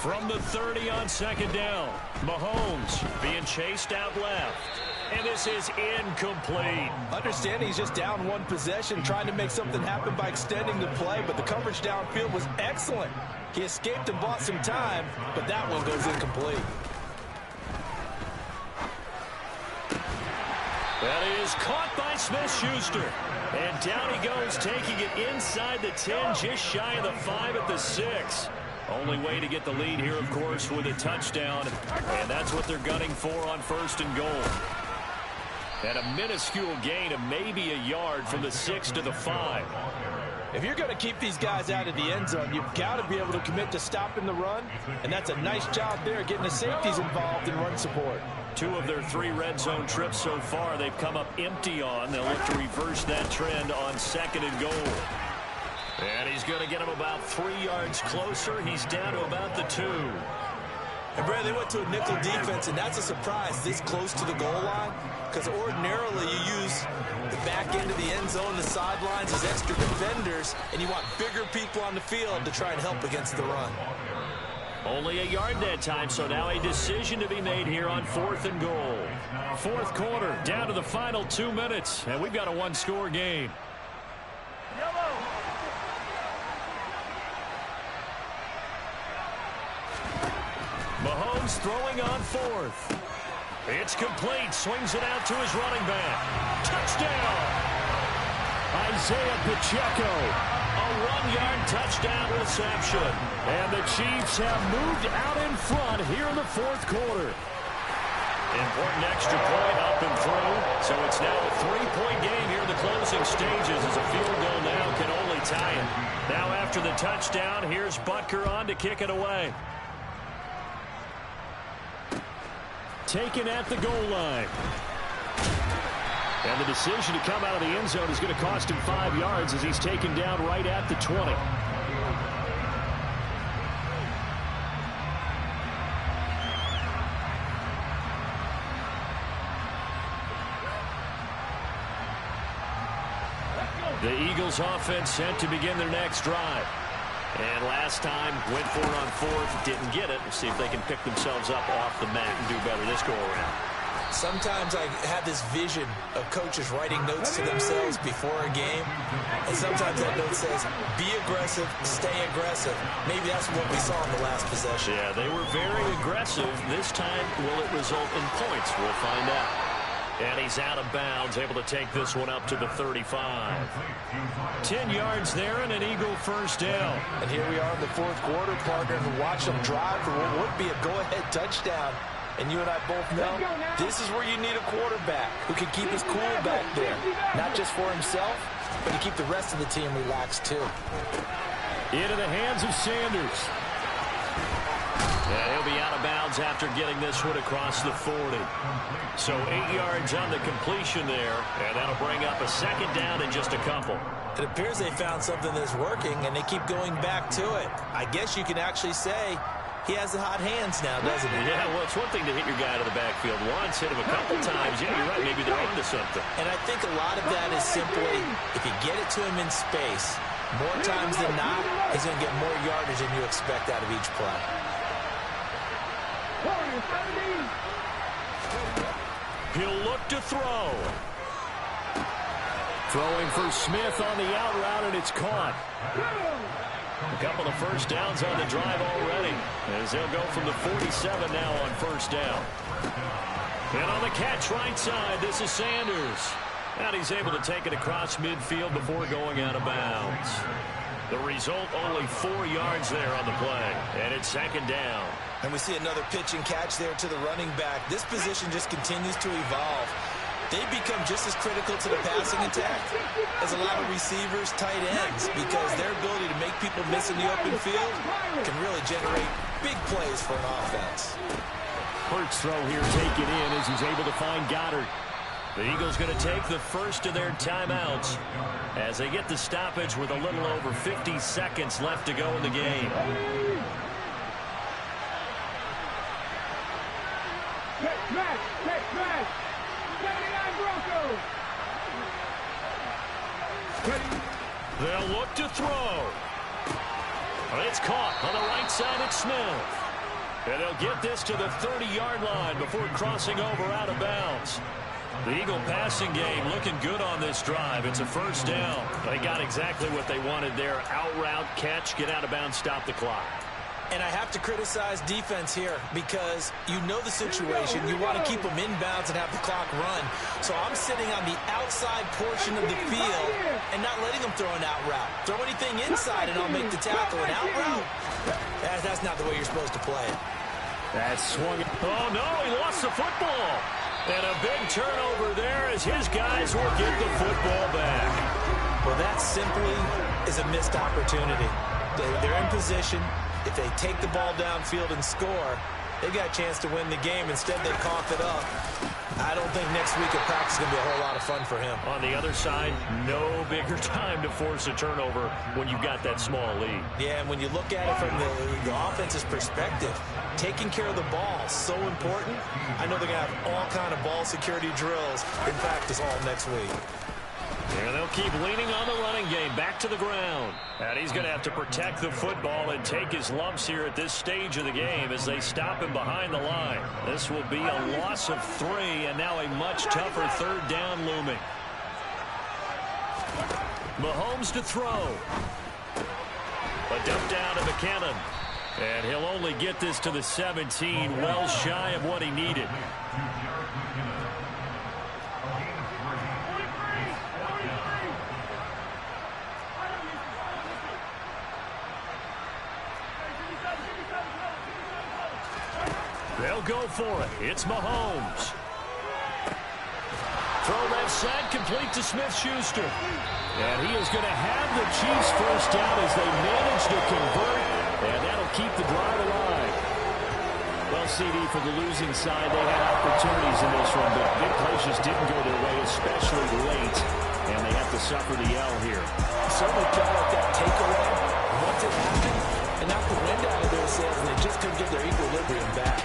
From the 30 on 2nd down, Mahomes being chased out left. And this is incomplete. Understanding he's just down one possession, trying to make something happen by extending the play, but the coverage downfield was excellent. He escaped and bought some time, but that one goes incomplete. That is caught by Smith-Schuster. And down he goes, taking it inside the 10, just shy of the 5 at the 6. Only way to get the lead here, of course, with a touchdown. And that's what they're gunning for on 1st and goal. And a minuscule gain of maybe a yard from the 6 to the 5. If you're going to keep these guys out of the end zone, you've got to be able to commit to stopping the run, and that's a nice job there, getting the safeties involved in run support. 2 of their 3 red zone trips so far, they've come up empty on. They'll look to reverse that trend on 2nd and goal. And he's going to get him about 3 yards closer. He's down to about the 2. And, Brad, they went to a nickel defense, and that's a surprise this close to the goal line, because ordinarily you use the back end of the end zone, the sidelines as extra defenders, and you want bigger people on the field to try and help against the run. Only a yard that time, so now a decision to be made here on 4th and goal. 4th quarter, down to the final 2 minutes, and we've got a 1-score game. Mahomes throwing on 4th. It's complete. Swings it out to his running back. Touchdown! Isaiah Pacheco. A 1-yard touchdown reception. And the Chiefs have moved out in front here in the 4th quarter. Important extra point up and through. So it's now a 3-point game here in the closing stages as a field goal now can only tie it. Now after the touchdown, here's Butker on to kick it away. Taken at the goal line. And the decision to come out of the end zone is going to cost him 5 yards as he's taken down right at the 20. The Eagles offense set to begin their next drive. And last time, went for it on 4th, didn't get it. We'll see if they can pick themselves up off the mat and do better this go-around. Sometimes I have this vision of coaches writing notes to themselves before a game, and sometimes that note says, be aggressive, stay aggressive. Maybe that's what we saw in the last possession. Yeah, they were very aggressive. This time, will it result in points? We'll find out. And he's out of bounds, able to take this one up to the 35. 10 yards there and an Eagle first down. And here we are in the 4th quarter, partner, and watch them drive for what would be a go-ahead touchdown. And you and I both know this is where you need a quarterback who can keep his cool back there. Not just for himself, but to keep the rest of the team relaxed too. Into the hands of Sanders. Yeah, he'll be out of bounds after getting this one across the 40. So 8 yards on the completion there, and that'll bring up a 2nd down in just a couple. It appears they found something that's working, and they keep going back to it. I guess you can actually say he has the hot hands now, doesn't he? Yeah, well, it's one thing to hit your guy to the backfield once, hit him a couple times. Yeah, you're right. Maybe they're onto something. And I think a lot of that is simply if you get it to him in space, more times than not, he's going to get more yardage than you expect out of each play. He'll look to throw. Throwing for Smith on the out route, and it's caught. A couple of first downs on the drive already, as they'll go from the 47 now on first down. And on the catch right side, this is Sanders. And he's able to take it across midfield before going out of bounds. The result, only 4 yards there on the play, and it's 2nd down. And we see another pitch and catch there to the running back. This position just continues to evolve. They become just as critical to the passing attack as a lot of receivers, tight ends, because their ability to make people miss in the open field can really generate big plays for an offense. Hurts throw here taken in as he's able to find Goddard. The Eagles going to take the first of their timeouts as they get the stoppage with a little over 50 seconds left to go in the game. Smash! 79 Broncos! They'll look to throw. It's caught on the right side at Smith. And they'll get this to the 30-yard line before crossing over out of bounds. The Eagle passing game looking good on this drive. It's a first down. They got exactly what they wanted there. Out route, catch, get out of bounds, stop the clock. And I have to criticize defense here because you know the situation. You want to keep them inbounds and have the clock run. So I'm sitting on the outside portion of the field and not letting them throw an out route. Throw anything inside and I'll make the tackle. An out route? That's not the way you're supposed to play it. That's swung. Oh, no, he lost the football. And a big turnover there as his guys will get the football back. Well, that's simply is a missed opportunity. They're in position. If they take the ball downfield and score, they've got a chance to win the game. Instead, they cough it up. I don't think next week at practice is going to be a whole lot of fun for him. On the other side, no bigger time to force a turnover when you've got that small lead. Yeah, and when you look at it from the offense's perspective, taking care of the ball is so important. I know they're going to have all kind of ball security drills in practice all next week. And they'll keep leaning on the running game back to the ground. And he's going to have to protect the football and take his lumps here at this stage of the game as they stop him behind the line. This will be a loss of 3, and now a much tougher third down looming. Mahomes to throw. A dump down to McKinnon. And he'll only get this to the 17, well shy of what he needed. They'll go for it. It's Mahomes. Throw left side, complete to Smith-Schuster. And he is going to have the Chiefs first down as they manage to convert, and that'll keep the drive alive. Well, CD, for the losing side, they had opportunities in this one, but big plays just didn't go their way, especially late, and they have to suffer the L here. Certainly felt like that takeaway once it happened, and knocked the wind out of their sails, and they just couldn't get their equilibrium back.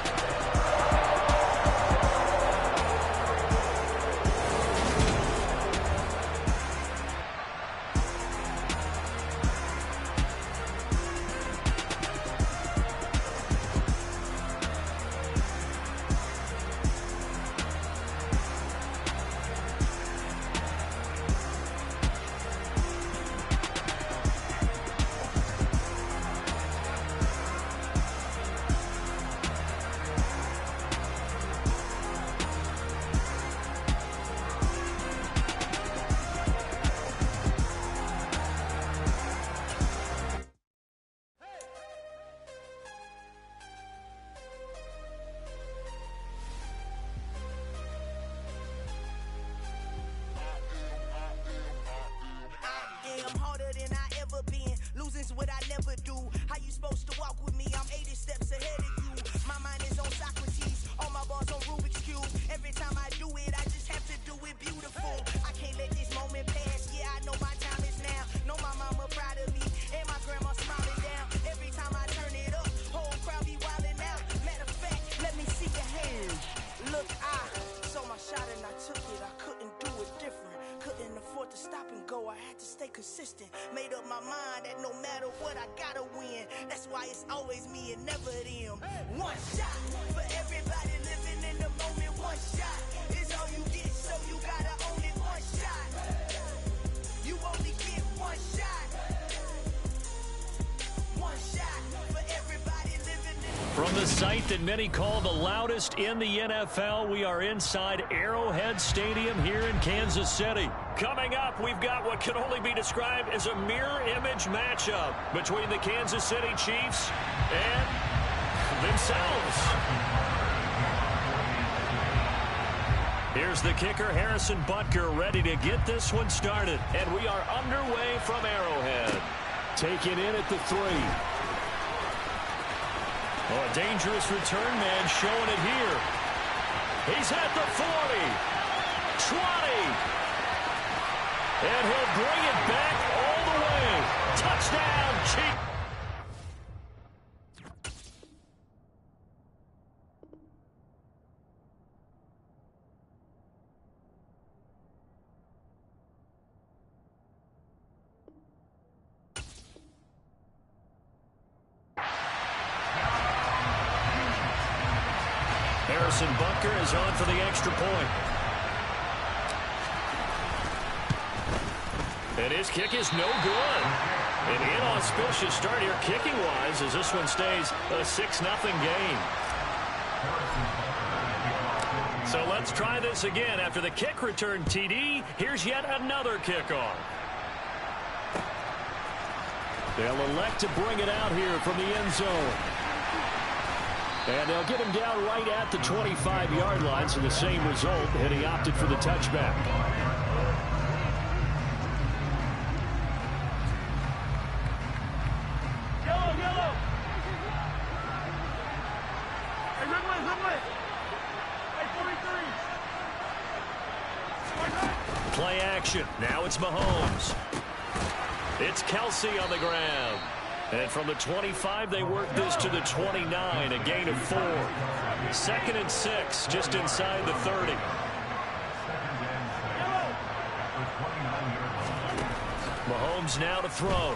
What I never do. How you supposed to walk with me? I'm 80 steps ahead of you. My mind is on Socrates. All my bars on Rubik's Cube. Every time I do it, I just have to do it beautiful. I can't let this moment pass. Yeah, I know my time is now. Know my mama proud of me. And my grandma smiling down. Every time I turn it up, whole crowd be wilding out. Matter of fact, let me see your hands. Look, I saw my shot and I took it. I couldn't do it different. Couldn't afford to stop and go. I had to stay consistent. Made up my mind that no matter what, I gotta win. That's why it's always me and never them. One shot for everybody living in the moment. One shot is all you get, so you gotta own it. One shot. You only get one shot. One shot for everybody living in. From the site that many call the loudest in the NFL, we are inside Arrowhead Stadium here in Kansas City. Coming up, we've got what can only be described as a mirror image matchup between the Kansas City Chiefs and themselves. Here's the kicker, Harrison Butker, ready to get this one started. And we are underway from Arrowhead. Taken in at the 3. Oh, a dangerous return man showing it here. He's at the 40. 20. And he'll bring it back all the way. Touchdown, Chiefs. Harrison Butker is on for the extra point. And his kick is no good. An inauspicious start here kicking-wise as this one stays a 6-0 game. So let's try this again. After the kick return TD, here's yet another kickoff. They'll elect to bring it out here from the end zone. And they'll get him down right at the 25-yard line, so the same result, and he opted for the touchback. action. Now it's Mahomes. It's Kelsey on the ground. And from the 25, they work this to the 29, a gain of 4. 2nd and 6, just inside the 30. Mahomes now to throw.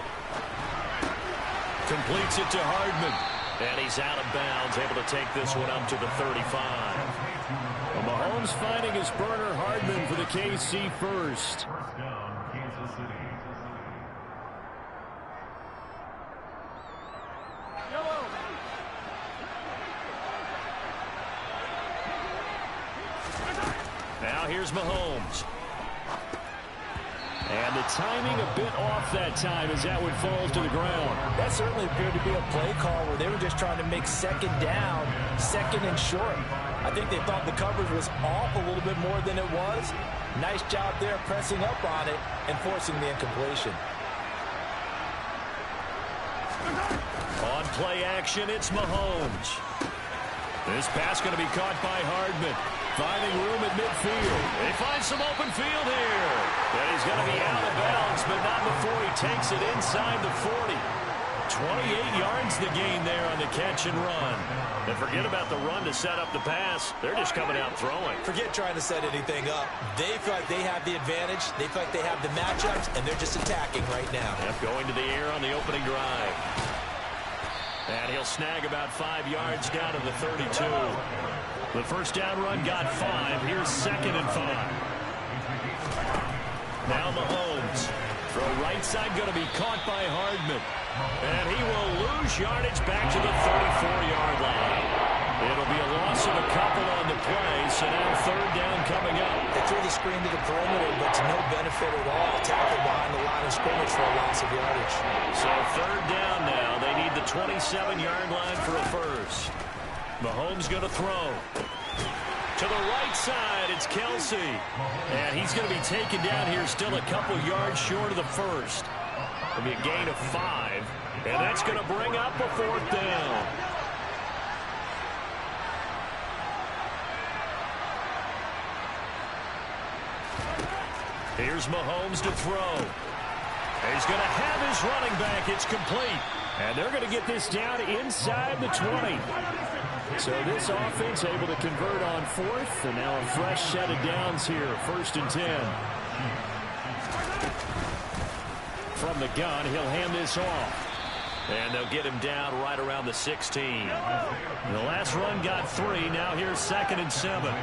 Completes it to Hardman. And he's out of bounds, able to take this one up to the 35. Well, Mahomes finding his burner Hardman for the KC first. Now here's Mahomes. And the timing a bit off that time as that one falls to the ground. That certainly appeared to be a play call where they were just trying to make 2nd down, 2nd and short. I think they thought the coverage was off a little bit more than it was. Nice job there pressing up on it and forcing the incompletion. On play action, it's Mahomes. This pass going to be caught by Hardman. Finding room at midfield. They find some open field here. And he's going to be out of bounds, but not before he takes it inside the 40. 28 yards the gain there on the catch and run. And forget about the run to set up the pass. They're just coming out throwing. Forget trying to set anything up. They feel like they have the advantage. They feel like they have the matchups, and they're just attacking right now. Yep, going to the air on the opening drive. And he'll snag about 5 yards down to the 32. The first down run got 5. Here's 2nd and 5. Now Mahomes. Throw right side going to be caught by Hardman. And he will lose yardage back to the 34-yard line. It'll be a loss of a couple on the play, so now 3rd down coming up. They threw the screen to the perimeter, but to no benefit at all. Tackled behind the line of scrimmage for a loss of yardage. So 3rd down now. They need the 27-yard line for a first. Mahomes going to throw. To the right side, it's Kelsey. And he's going to be taken down here still a couple yards short of the first. It'll be a gain of 5. And that's going to bring up a 4th down. Here's Mahomes to throw. He's going to have his running back. It's complete. And they're going to get this down inside the 20. So this offense able to convert on 4th. And now a fresh set of downs here. 1st and 10. From the gun, he'll hand this off. And they'll get him down right around the 16. The last run got 3. Now here's 2nd and 7.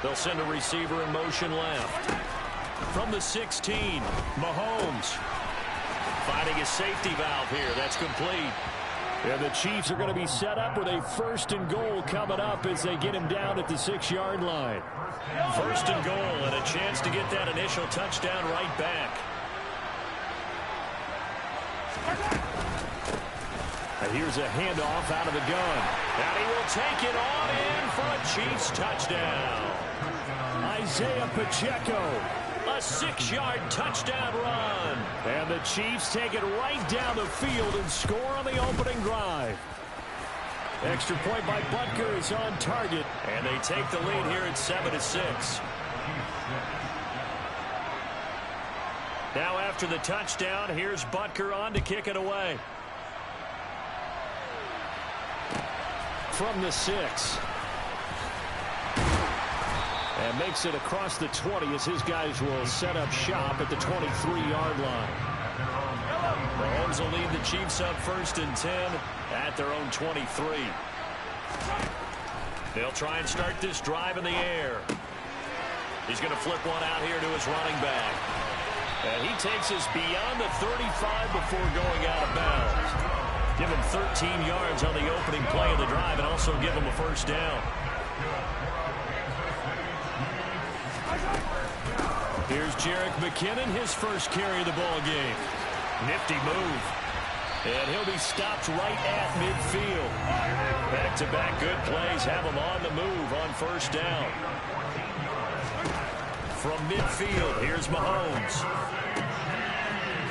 They'll send a receiver in motion left. From the 16, Mahomes. Finding a safety valve here. That's complete. And the Chiefs are going to be set up with a 1st and goal coming up as they get him down at the 6-yard line. 1st and goal and a chance to get that initial touchdown right back. And here's a handoff out of the gun. And he will take it on in for a Chiefs touchdown. Isaiah Pacheco. A 6-yard touchdown run. And the Chiefs take it right down the field and score on the opening drive. Extra point by Butker is on target. And they take the lead here at 7-6. Now after the touchdown, here's Butker on to kick it away. From the 6. And makes it across the 20 as his guys will set up shop at the 23-yard line. Mahomes will lead the Chiefs up 1st and 10 at their own 23. They'll try and start this drive in the air. He's going to flip one out here to his running back. And he takes us beyond the 35 before going out of bounds. Give him 13 yards on the opening play of the drive and also give him a 1st down. Here's Jerick McKinnon, his first carry of the ball game. Nifty move. And he'll be stopped right at midfield. Back-to-back good plays have him on the move on 1st down. From midfield, here's Mahomes.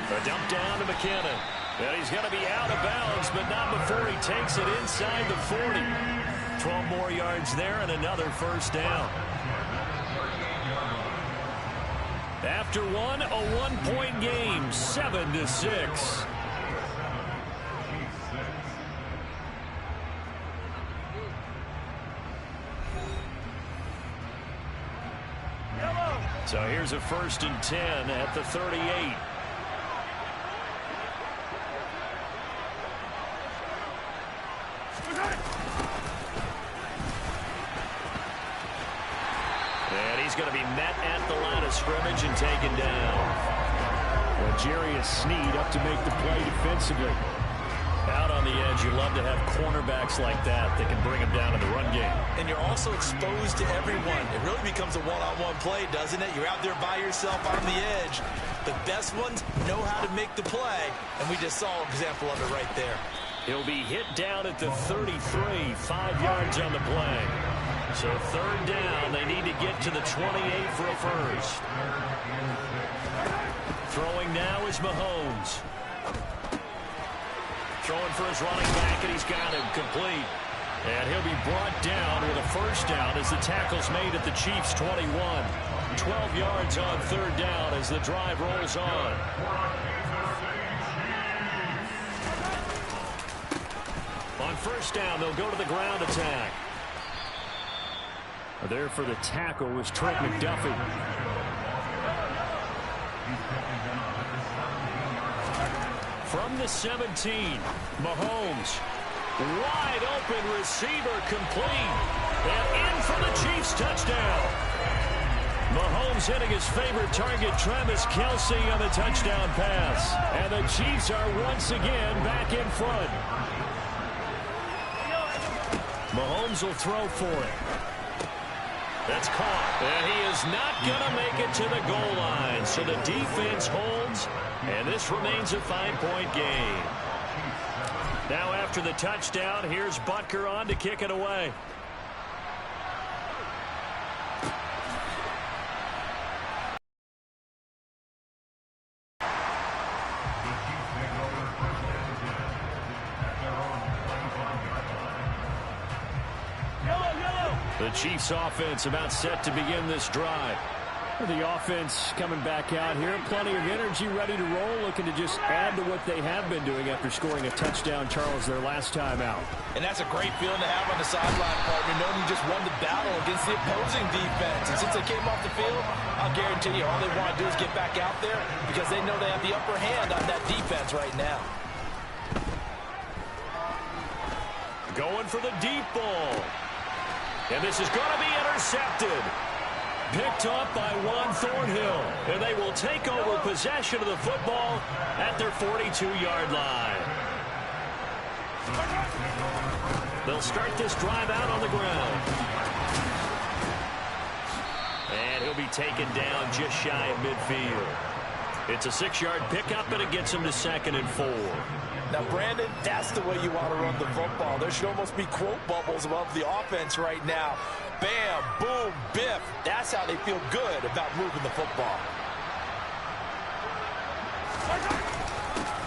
A dump down to McKinnon. And he's going to be out of bounds, but not before he takes it inside the 40. 12 more yards there and another first down. After one, a one-point game, 7-6. So here's a 1st and 10 at the 38. And he's going to be met at the line of scrimmage and taken down. Well, Jarius Sneed up to make the play defensively. Out on the edge, you love to have cornerbacks like that can bring him down in the run game. And you're also exposed to everyone. It really becomes a one-on-one play, doesn't it? You're out there by yourself on the edge. The best ones know how to make the play, and we just saw an example of it right there. He'll be hit down at the 33, 5 yards on the play. So 3rd down, they need to get to the 28 for a first. Throwing now is Mahomes. Throwing for his running back, and he's got him complete. And he'll be brought down with a first down as the tackle's made at the Chiefs' 21. 12 yards on 3rd down as the drive rolls on. On first down, they'll go to the ground attack. There for the tackle was Trent McDuffie. From the 17, Mahomes. Wide open receiver complete. And in for the Chiefs touchdown. Mahomes hitting his favorite target, Travis Kelce, on the touchdown pass. And the Chiefs are once again back in front. Mahomes will throw for it. That's caught. And he is not going to make it to the goal line. So the defense holds, and this remains a 5-point game. Now after the touchdown, here's Butker on to kick it away. The Chiefs offense about set to begin this drive. The offense coming back out here. Plenty of energy, ready to roll, looking to just add to what they have been doing after scoring a touchdown, Charles, their last time out. And that's a great feeling to have on the sideline, partner, knowing you just won the battle against the opposing defense. And since they came off the field, I'll guarantee you all they want to do is get back out there because they know they have the upper hand on that defense right now. Going for the deep ball. And this is going to be intercepted. Picked up by Juan Thornhill. And they will take over possession of the football at their 42-yard line. They'll start this drive out on the ground. And he'll be taken down just shy of midfield. It's a 6-yard pickup, and it gets him to 2nd and 4. Now, Brandon, that's the way you want to run the football. There should almost be quote bubbles above the offense right now. Bam, boom, biff. That's how they feel good about moving the football.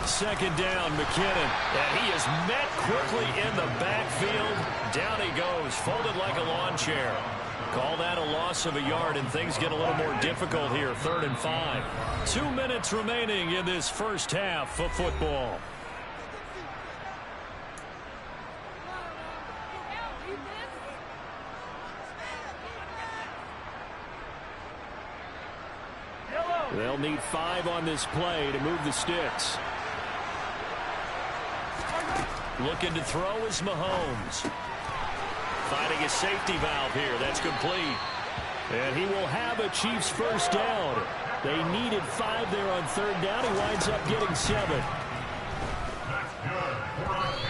2nd down, McKinnon. And he is met quickly in the backfield. Down he goes, folded like a lawn chair. Call that a loss of a yard, and things get a little more difficult here. 3rd and 5. 2 minutes remaining in this first half of football. They'll need 5 on this play to move the sticks. Looking to throw is Mahomes. Finding a safety valve here. That's complete. And he will have a Chiefs first down. They needed 5 there on 3rd down. He winds up getting 7.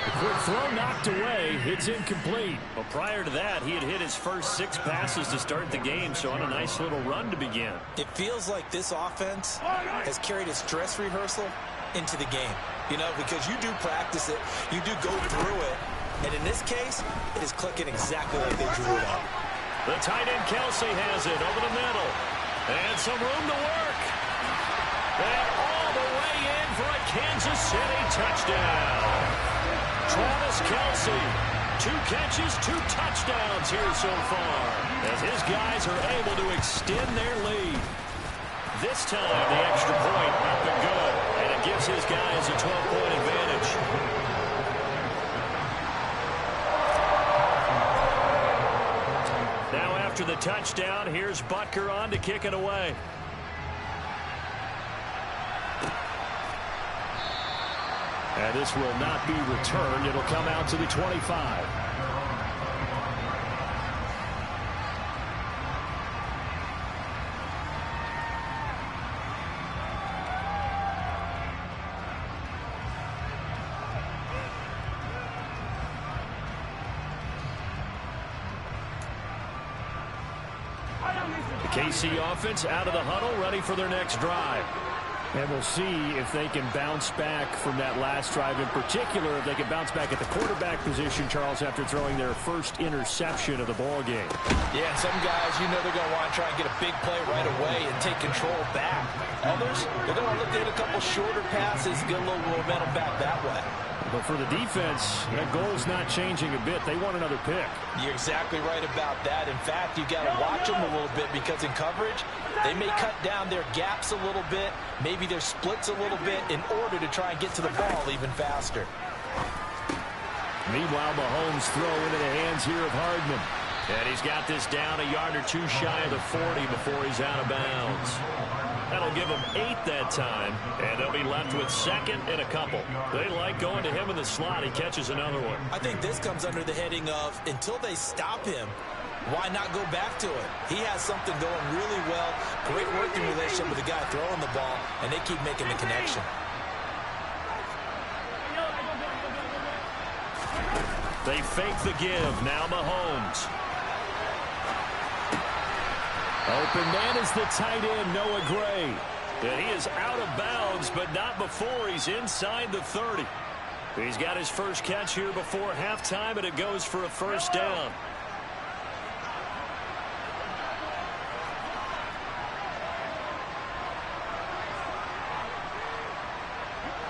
The quick throw knocked away. It's incomplete. Well, prior to that, he had hit his first 6 passes to start the game, so on a nice little run to begin. It feels like this offense has carried its dress rehearsal into the game. You know, because you do practice it, you do go through it, and in this case, it is clicking exactly like they drew it up. The tight end Kelce has it over the middle. And some room to work. And all the way in for a Kansas Kansas City touchdown. Travis Kelce, 2 catches, 2 touchdowns here so far, as his guys are able to extend their lead. This time, the extra point up and good, and it gives his guys a 12-point advantage. Now after the touchdown, here's Butker on to kick it away. And this will not be returned. It'll come out to the 25. The KC offense out of the huddle, ready for their next drive. And we'll see if they can bounce back from that last drive. In particular, if they can bounce back at the quarterback position, Charles, after throwing their first interception of the ball game. Yeah, and some guys, you know they're going to want to try and get a big play right away and take control back. Others, they're going to look at a couple shorter passes, get a little momentum back that way. But for the defense, that goal's not changing a bit. They want another pick. You're exactly right about that. In fact, you got to watch them a little bit because in coverage, they may cut down their gaps a little bit, maybe their splits a little bit in order to try and get to the ball even faster. Meanwhile, Mahomes throw into the hands here of Hardman. And he's got this down a yard or 2 shy of the 40 before he's out of bounds. That'll give him 8 that time, and they'll be left with 2nd and a couple. They like going to him in the slot. He catches another one. I think this comes under the heading of, until they stop him, why not go back to it? He has something going really well, great working relationship with the guy throwing the ball, and they keep making the connection. They fake the give. Now Mahomes. Open man is the tight end, Noah Gray. And he is out of bounds, but not before he's inside the 30. He's got his first catch here before halftime, and it goes for a first down.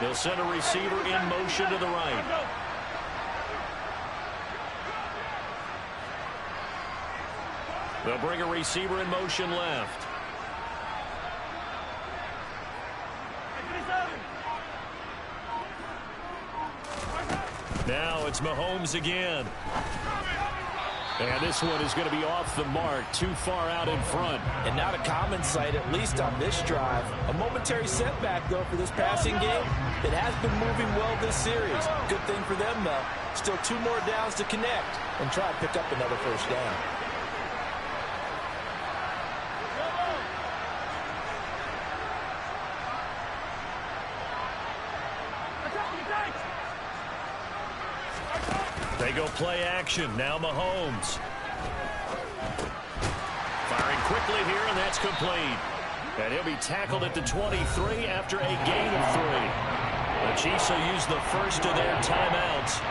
They'll send a receiver in motion to the right. They'll bring a receiver in motion left. Now it's Mahomes again. And this one is going to be off the mark, too far out in front. And not a common sight, at least on this drive. A momentary setback, though, for this passing game. It has been moving well this series. Good thing for them, though. Still 2 more downs to connect and try to pick up another first down. They go play action. Now Mahomes. Firing quickly here, and that's complete. And he'll be tackled at the 23 after a gain of 3. The Chiefs will use the first of their timeouts,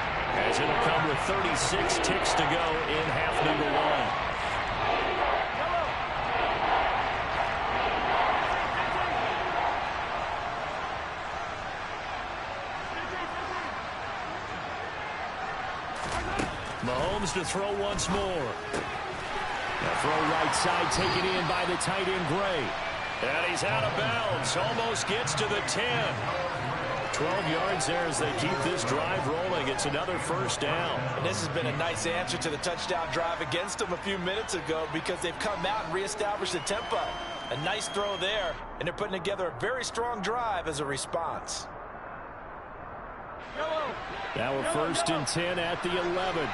as it'll come with 36 ticks to go in half number 1. Mahomes to throw once more. The throw right side taken in by the tight end Gray. And he's out of bounds. Almost gets to the 10. 12 yards there as they keep this drive rolling. It's another first down. And this has been a nice answer to the touchdown drive against them a few minutes ago because they've come out and reestablished the tempo. A nice throw there, and they're putting together a very strong drive as a response. Now a 1st and 10 at the 11.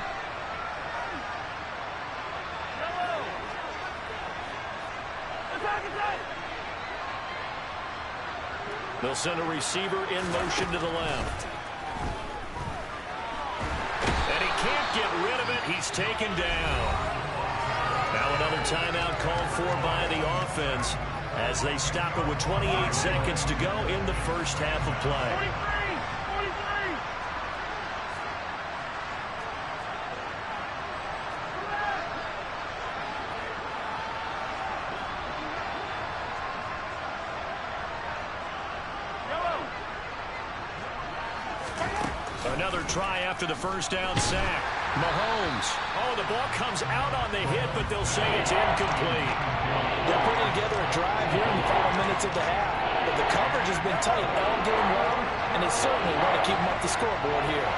They'll send a receiver in motion to the left. And he can't get rid of it. He's taken down. Now another timeout called for by the offense as they stop it with 28 seconds to go in the first half of play. Another try after the first down sack. Mahomes. Oh, the ball comes out on the hit, but they'll say it's incomplete. They're putting together a drive here in the final minutes of the half. But the coverage has been tight all game long, and they certainly want to keep them up the scoreboard here.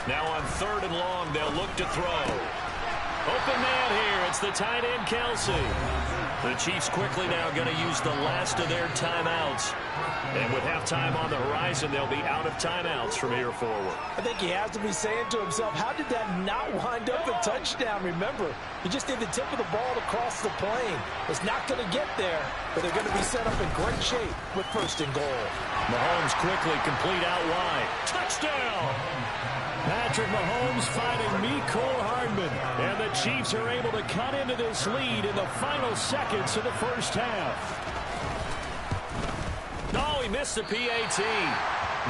Now on 3rd and long, they'll look to throw. Open man here. It's the tight end, Kelsey. The Chiefs quickly now going to use the last of their timeouts. And with halftime on the horizon, they'll be out of timeouts from here forward. I think he has to be saying to himself, how did that not wind up a touchdown? Remember, he just did the tip of the ball to cross the plane. It's not going to get there, but they're going to be set up in great shape with 1st and goal. Mahomes quickly complete out wide. Touchdown! Patrick Mahomes finding Mecole Hardman. And the Chiefs are able to cut into this lead in the final seconds of the first half. No, he missed the PAT.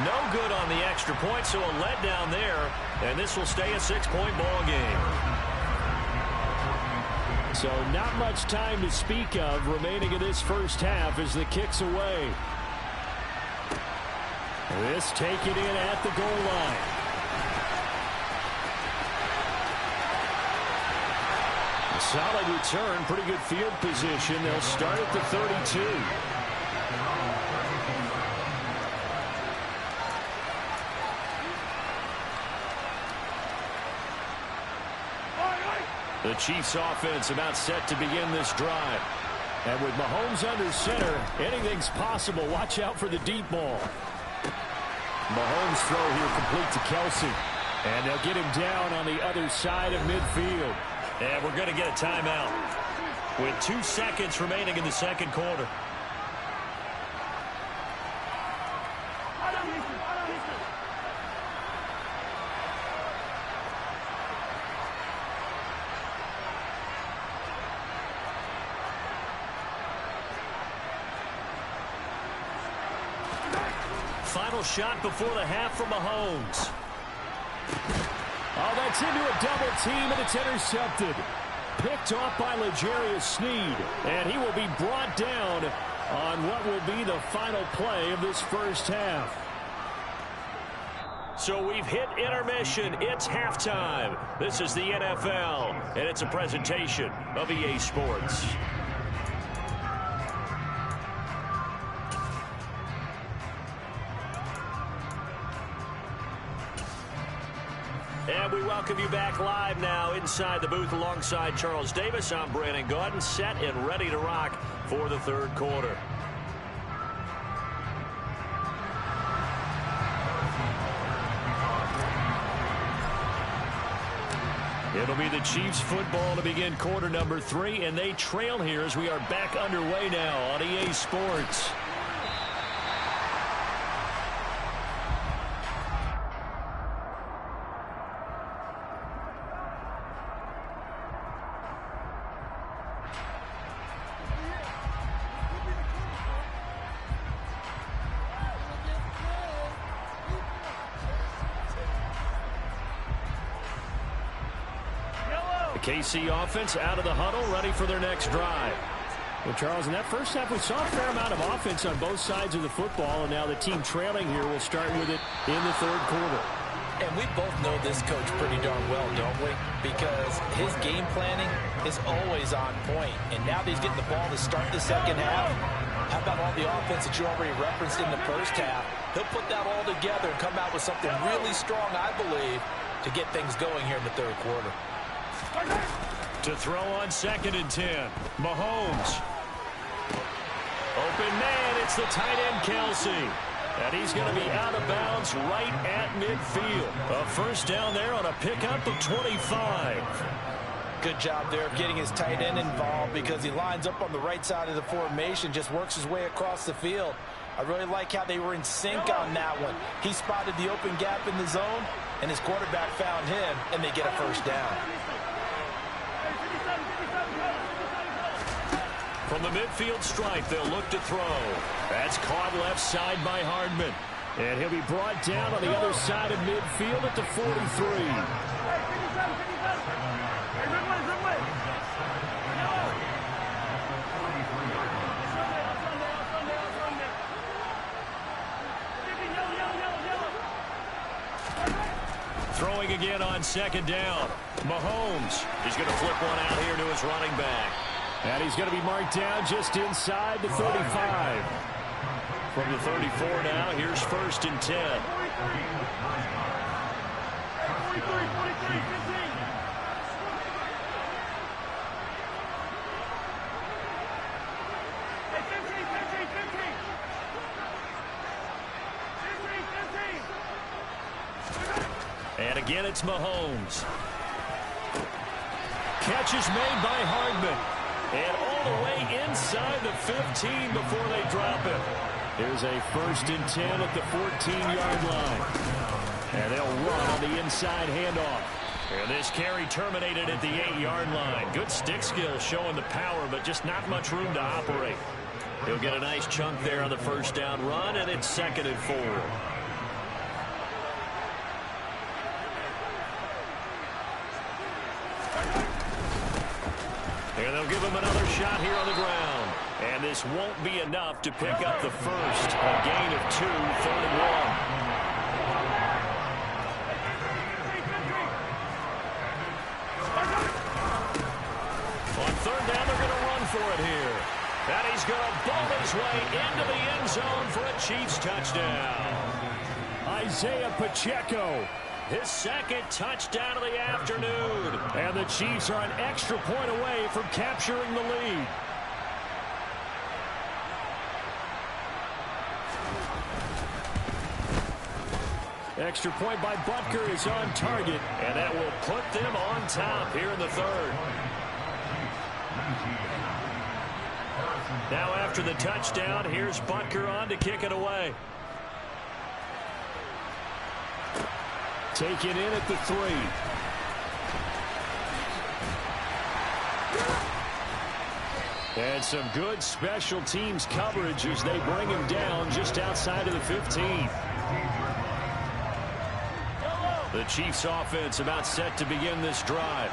No good on the extra point, so a letdown there. And this will stay a 6-point ball game. So not much time to speak of remaining in this first half as the kick's away. This taken in at the goal line. Solid return, pretty good field position. They'll start at the 32. The Chiefs offense about set to begin this drive. And with Mahomes under center, anything's possible. Watch out for the deep ball. Mahomes throw here complete to Kelsey. And they'll get him down on the other side of midfield. And we're going to get a timeout with 2 seconds remaining in the second quarter. Final shot before the half from Mahomes. Oh, that's into a double team, and it's intercepted. Picked off by L'Jarius Sneed, and he will be brought down on what will be the final play of this first half. So we've hit intermission. It's halftime. This is the NFL, and it's a presentation of EA Sports. And we welcome you back live now inside the booth alongside Charles Davis. I'm Brandon Gaudin, set and ready to rock for the third quarter. It'll be the Chiefs football to begin quarter number 3, and they trail here as we are back underway now on EA Sports. KC offense out of the huddle, ready for their next drive. Well, Charles, in that first half, we saw a fair amount of offense on both sides of the football, and now the team trailing here will start with it in the third quarter. And we both know this coach pretty darn well, don't we? Because his game planning is always on point. And now that he's getting the ball to start the second half, how about all the offense that you already referenced in the first half? He'll put that all together and come out with something really strong, I believe, to get things going here in the third quarter. To throw on 2nd and 10. Mahomes. Open man, it's the tight end, Kelsey. And he's going to be out of bounds right at midfield. A first down there on a pickup of 25. Good job there of getting his tight end involved because he lines up on the right side of the formation, just works his way across the field. I really like how they were in sync on that one. He spotted the open gap in the zone, and his quarterback found him, and they get a first down. From the midfield stripe, they'll look to throw. That's caught left side by Hardman. And he'll be brought down on the other side of midfield at the 43. Throwing again on second down. Mahomes. He's going to flip one out here to his running back. And he's going to be marked down just inside the 35. From the 34 now, here's 1st and 10. And again, it's Mahomes. Catch is made by Hardman. And all the way inside the 15 before they drop it. Here's a 1st and 10 at the 14-yard line. And they'll run on the inside handoff. And this carry terminated at the 8-yard line. Good stick skill showing the power, but just not much room to operate. He'll get a nice chunk there on the 1st down run, and it's 2nd and 4. And they'll give him another shot here on the ground. And this won't be enough to pick up the first. A gain of 2, 3rd and 1. On 3rd down, they're going to run for it here. And he's going to ball his way into the end zone for a Chiefs touchdown. Isaiah Pacheco. His 2nd touchdown of the afternoon. And the Chiefs are an extra point away from capturing the lead. Extra point by Butker is on target. And that will put them on top here in the 3rd. Now after the touchdown, here's Butker on to kick it away. Taken in at the 3. And some good special teams coverage as they bring him down just outside of the 15. The Chiefs offense about set to begin this drive.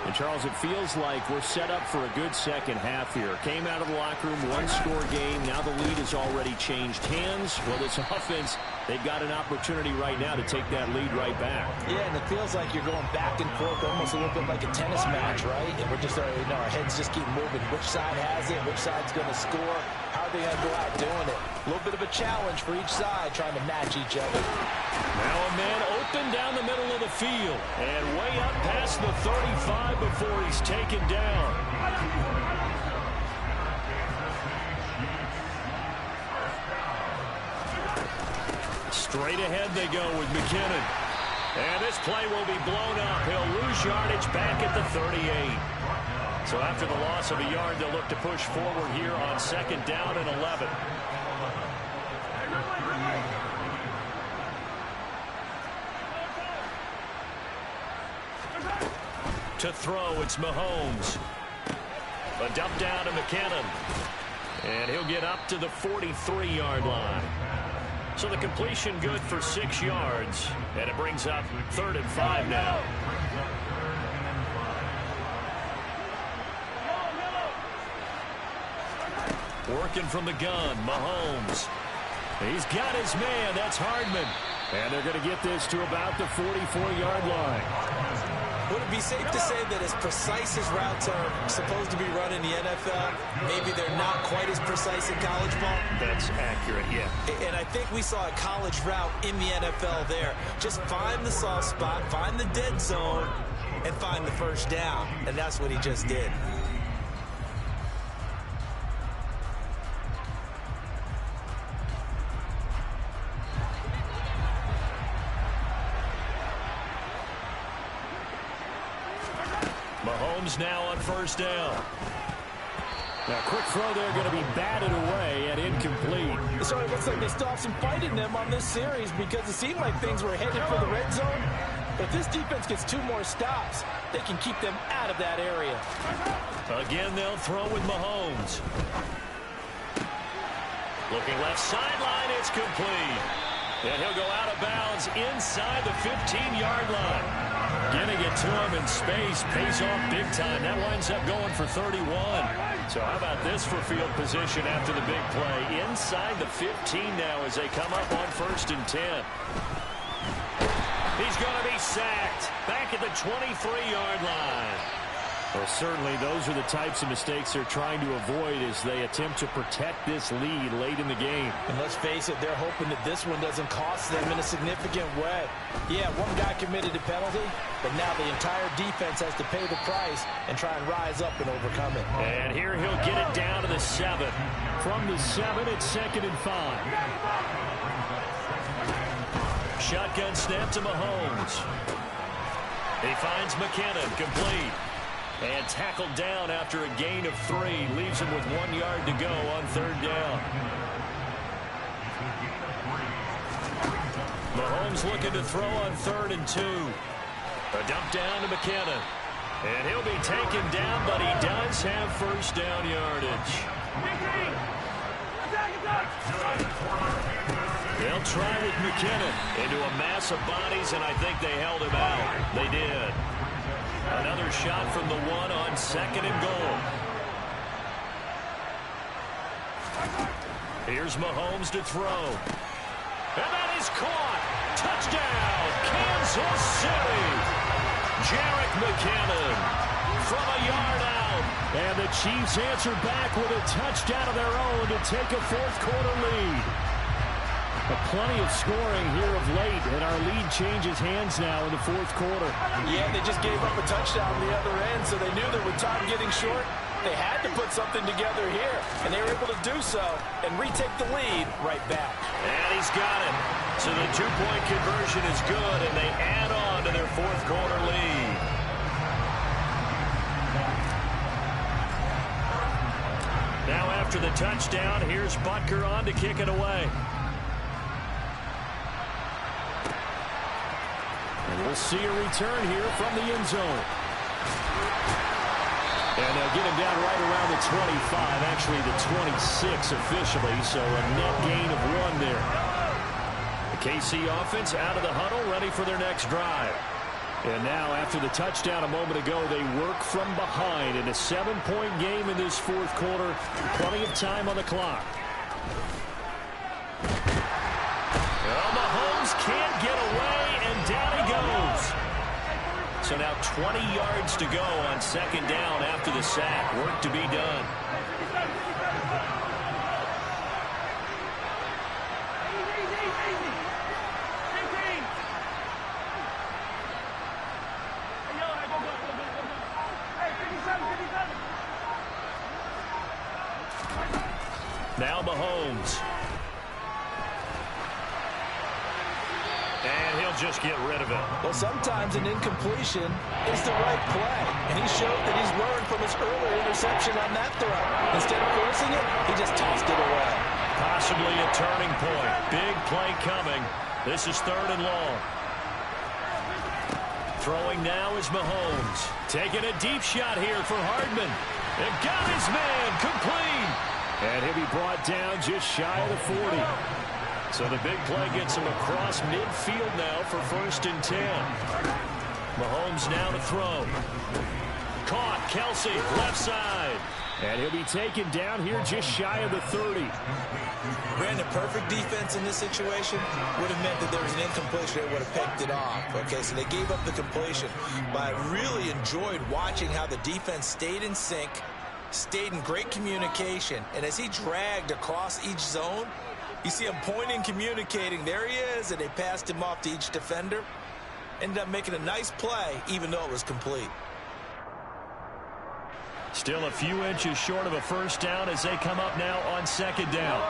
And, Charles, it feels like we're set up for a good second half here. Came out of the locker room, one-score game. Now the lead has already changed hands. Well, this offense, they've got an opportunity right now to take that lead right back. Yeah, and it feels like you're going back and forth, almost a little bit like a tennis match, right? And we're just, our heads just keep moving. Which side has it? Which side's going to score? How are they going to go out doing it? A little bit of a challenge for each side, trying to match each other. Now a man open down the middle of the field. And way up past the 35 before he's taken down. Straight ahead they go with McKinnon. And this play will be blown up. He'll lose yardage back at the 38. So after the loss of a yard, they'll look to push forward here on 2nd down and 11. To throw, it's Mahomes. A dump down to McKinnon. And he'll get up to the 43-yard line. So the completion good for 6 yards. And it brings up 3rd and 5 now. Working from the gun, Mahomes. He's got his man. That's Hardman. And they're going to get this to about the 44-yard line. Would it be safe to say that as precise as routes are supposed to be run in the NFL, maybe they're not quite as precise in college ball? That's accurate, yeah. And I think we saw a college route in the NFL there. Just find the soft spot, find the dead zone, and find the 1st down. And that's what he just did. Mahomes now on 1st down. Now, quick throw there going to be batted away and incomplete. So it looks like they still have some fight in them on this series because it seemed like things were headed for the red zone. But if this defense gets 2 more stops, they can keep them out of that area. Again, they'll throw with Mahomes. Looking left sideline, it's complete. And he'll go out of bounds inside the 15-yard line. Getting it to him in space pays off big time. That winds up going for 31. So how about this for field position after the big play? Inside the 15 now as they come up on 1st and 10. He's going to be he's sacked. Back at the 23-yard line. Well, certainly those are the types of mistakes they're trying to avoid as they attempt to protect this lead late in the game. And let's face it, they're hoping that this one doesn't cost them in a significant way. Yeah, one guy committed a penalty, but now the entire defense has to pay the price and try and rise up and overcome it. And here he'll get it down to the 7. From the 7, it's 2nd and 5. Shotgun snap to Mahomes. He finds McKinnon, complete. And tackled down after a gain of 3. Leaves him with 1 yard to go on 3rd down. Mahomes looking to throw on 3rd and 2. A dump down to McKinnon. And he'll be taken down, but he does have 1st down yardage. They'll try with McKinnon into a mass of bodies, and I think they held him out. They did. Another shot from the 1 on 2nd and goal. Here's Mahomes to throw. And that is caught. Touchdown, Kansas City. Jerick McKinnon from a yard out. And the Chiefs answer back with a touchdown of their own to take a 4th quarter lead. Plenty of scoring here of late, and our lead changes hands now in the 4th quarter. Yeah, they just gave up a touchdown on the other end, so they knew that with time getting short, they had to put something together here, and they were able to do so and retake the lead right back. And he's got it. So the 2-point conversion is good, and they add on to their 4th quarter lead. Now after the touchdown, here's Butker on to kick it away. And we'll see a return here from the end zone. And they'll get him down right around the 25, actually the 26 officially, so a net gain of 1 there. The KC offense out of the huddle, ready for their next drive. And now after the touchdown a moment ago, they work from behind in a 7-point game in this 4th quarter. Plenty of time on the clock. Well, Mahomes can't get away, and down he goes. So now 20 yards to go on 2nd down after the sack. Work to be done. Now Mahomes. And he'll just get rid of it. Well, sometimes an incompletion is the right play. And he showed that he's learned from his earlier interception on that throw. Instead of forcing it, he just tossed it away. Possibly a turning point. Big play coming. This is 3rd and long. Throwing now is Mahomes. Taking a deep shot here for Hardman. And got his man complete. And he'll be brought down just shy of the 40. So the big play gets him across midfield now for 1st and 10. Mahomes now to throw. Caught. Kelsey, left side. And he'll be taken down here just shy of the 30. Brandon, perfect defense in this situation would have meant that there was an incompletion. They would have picked it off. Okay, so they gave up the completion. But I really enjoyed watching how the defense stayed in sync, stayed in great communication. And as he dragged across each zone, you see him pointing, communicating. There he is, and they passed him off to each defender. Ended up making a nice play, even though it was complete. Still a few inches short of a 1st down as they come up now on 2nd down.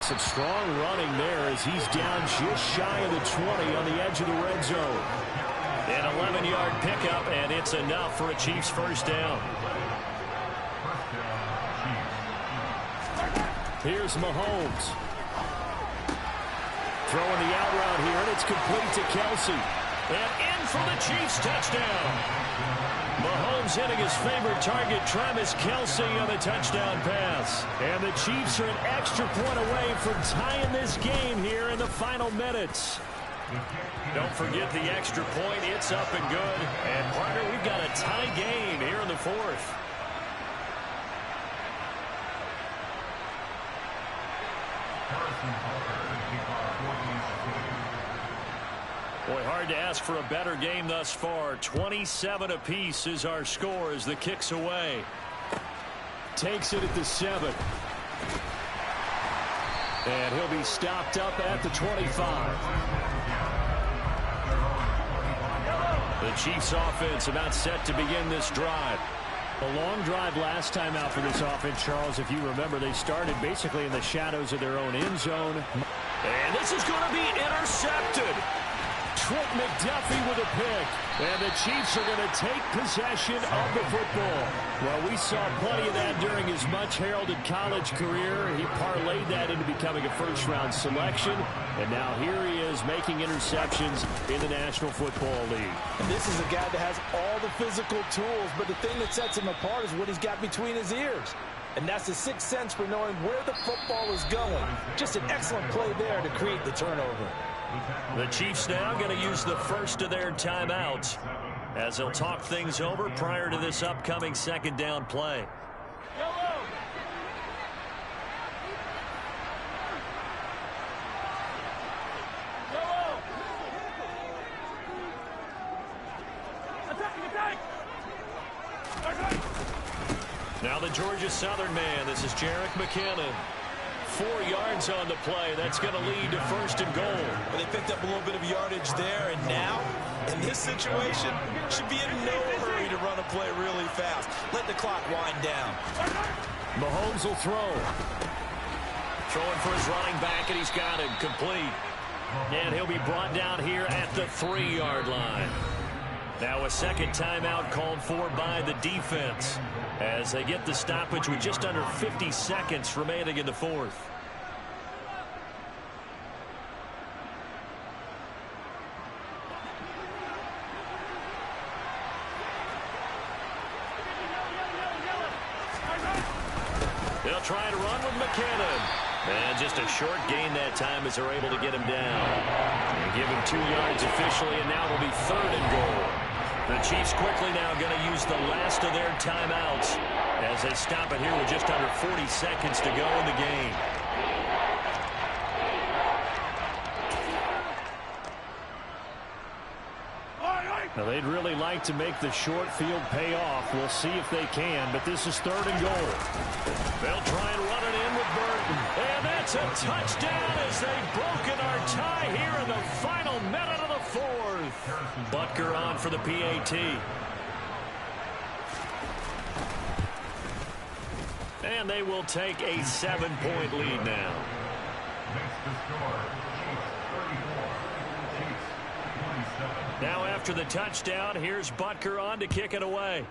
Some strong running there as he's down just shy of the 20 on the edge of the red zone. An 11-yard pickup, and it's enough for a Chiefs 1st down. Here's Mahomes. Throwing the out route here, and it's complete to Kelsey. And in for the Chiefs touchdown. Mahomes hitting his favorite target, Travis Kelsey, on a touchdown pass. And the Chiefs are an extra point away from tying this game here in the final minutes. Don't forget the extra point. It's up and good. And, partner, we've got a tie game here in the 4th. Boy, hard to ask for a better game thus far. 27 apiece is our score as the kick's away. Takes it at the 7. And he'll be stopped up at the 25. The Chiefs offense about set to begin this drive. A long drive last time out for this offense, Charles. If you remember, they started basically in the shadows of their own end zone. And this is going to be intercepted. Trent McDuffie with a pick. And the Chiefs are going to take possession of the football. Well, we saw plenty of that during his much-heralded college career. He parlayed that into becoming a first-round selection. And now here he is making interceptions in the National Football League. And this is a guy that has all the physical tools, but the thing that sets him apart is what he's got between his ears. And that's the sixth sense for knowing where the football is going. Just an excellent play there to create the turnover. The Chiefs now going to use the first of their timeouts as they'll talk things over prior to this upcoming second down play. Now the Georgia Southern man. This is Jerick McKinnon. 4 yards on the play. That's going to lead to first and goal. Well, they picked up a little bit of yardage there, and now, in this situation, should be in no hurry to run a play really fast. Let the clock wind down. Mahomes will throw. Throwing for his running back, and he's got him complete. And he'll be brought down here at the 3-yard line. Now a second timeout called for by the defense as they get the stoppage with just under 50 seconds remaining in the fourth. They'll try to run with McKinnon. And just a short gain that time as they're able to get him down. And give him 2 yards officially, and now it'll be third and goal. The Chiefs quickly now going to use the last of their timeouts as they stop it here with just under 40 seconds to go in the game. Now, they'd really like to make the short field pay off. We'll see if they can, but this is third and goal. They'll try and run it in with Burton. And that's a touchdown as they've broken our tie here in the final minute of the fourth. Butker on for the PAT. And they will take a 7-point lead now. Now after the touchdown, here's Butker on to kick it away.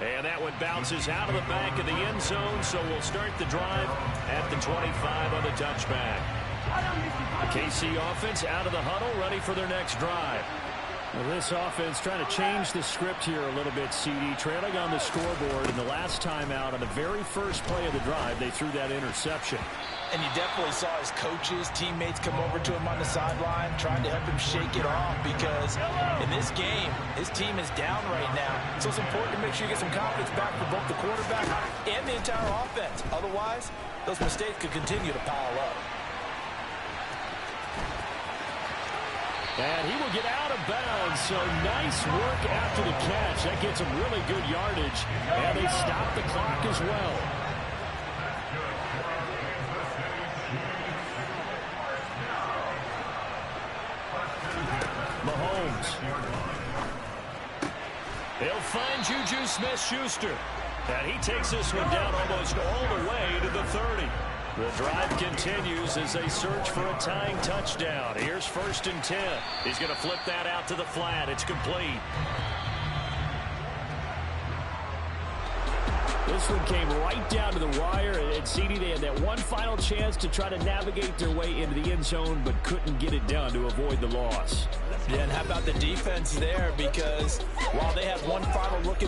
And that one bounces out of the back of the end zone, so we'll start the drive at the 25 on the touchback. The KC offense out of the huddle, ready for their next drive. Well, this offense trying to change the script here a little bit, CD. Trailing on the scoreboard, and the last time out on the very first play of the drive, they threw that interception. And you definitely saw his coaches, teammates come over to him on the sideline, trying to help him shake it off because in this game, his team is down right now. So it's important to make sure you get some confidence back for both the quarterback and the entire offense. Otherwise, those mistakes could continue to pile up. And he will get out of bounds, so nice work after the catch. That gets him really good yardage, and they stop the clock as well. Mahomes. He'll find Juju Smith-Schuster. And he takes this one down almost all the way to the 30. The drive continues as they search for a tying touchdown. Here's first and 10. He's going to flip that out to the flat. It's complete. This one came right down to the wire, and CD, they had that one final chance to try to navigate their way into the end zone, but couldn't get it done to avoid the loss. Yeah, and how about the defense there? Because while they had one final look at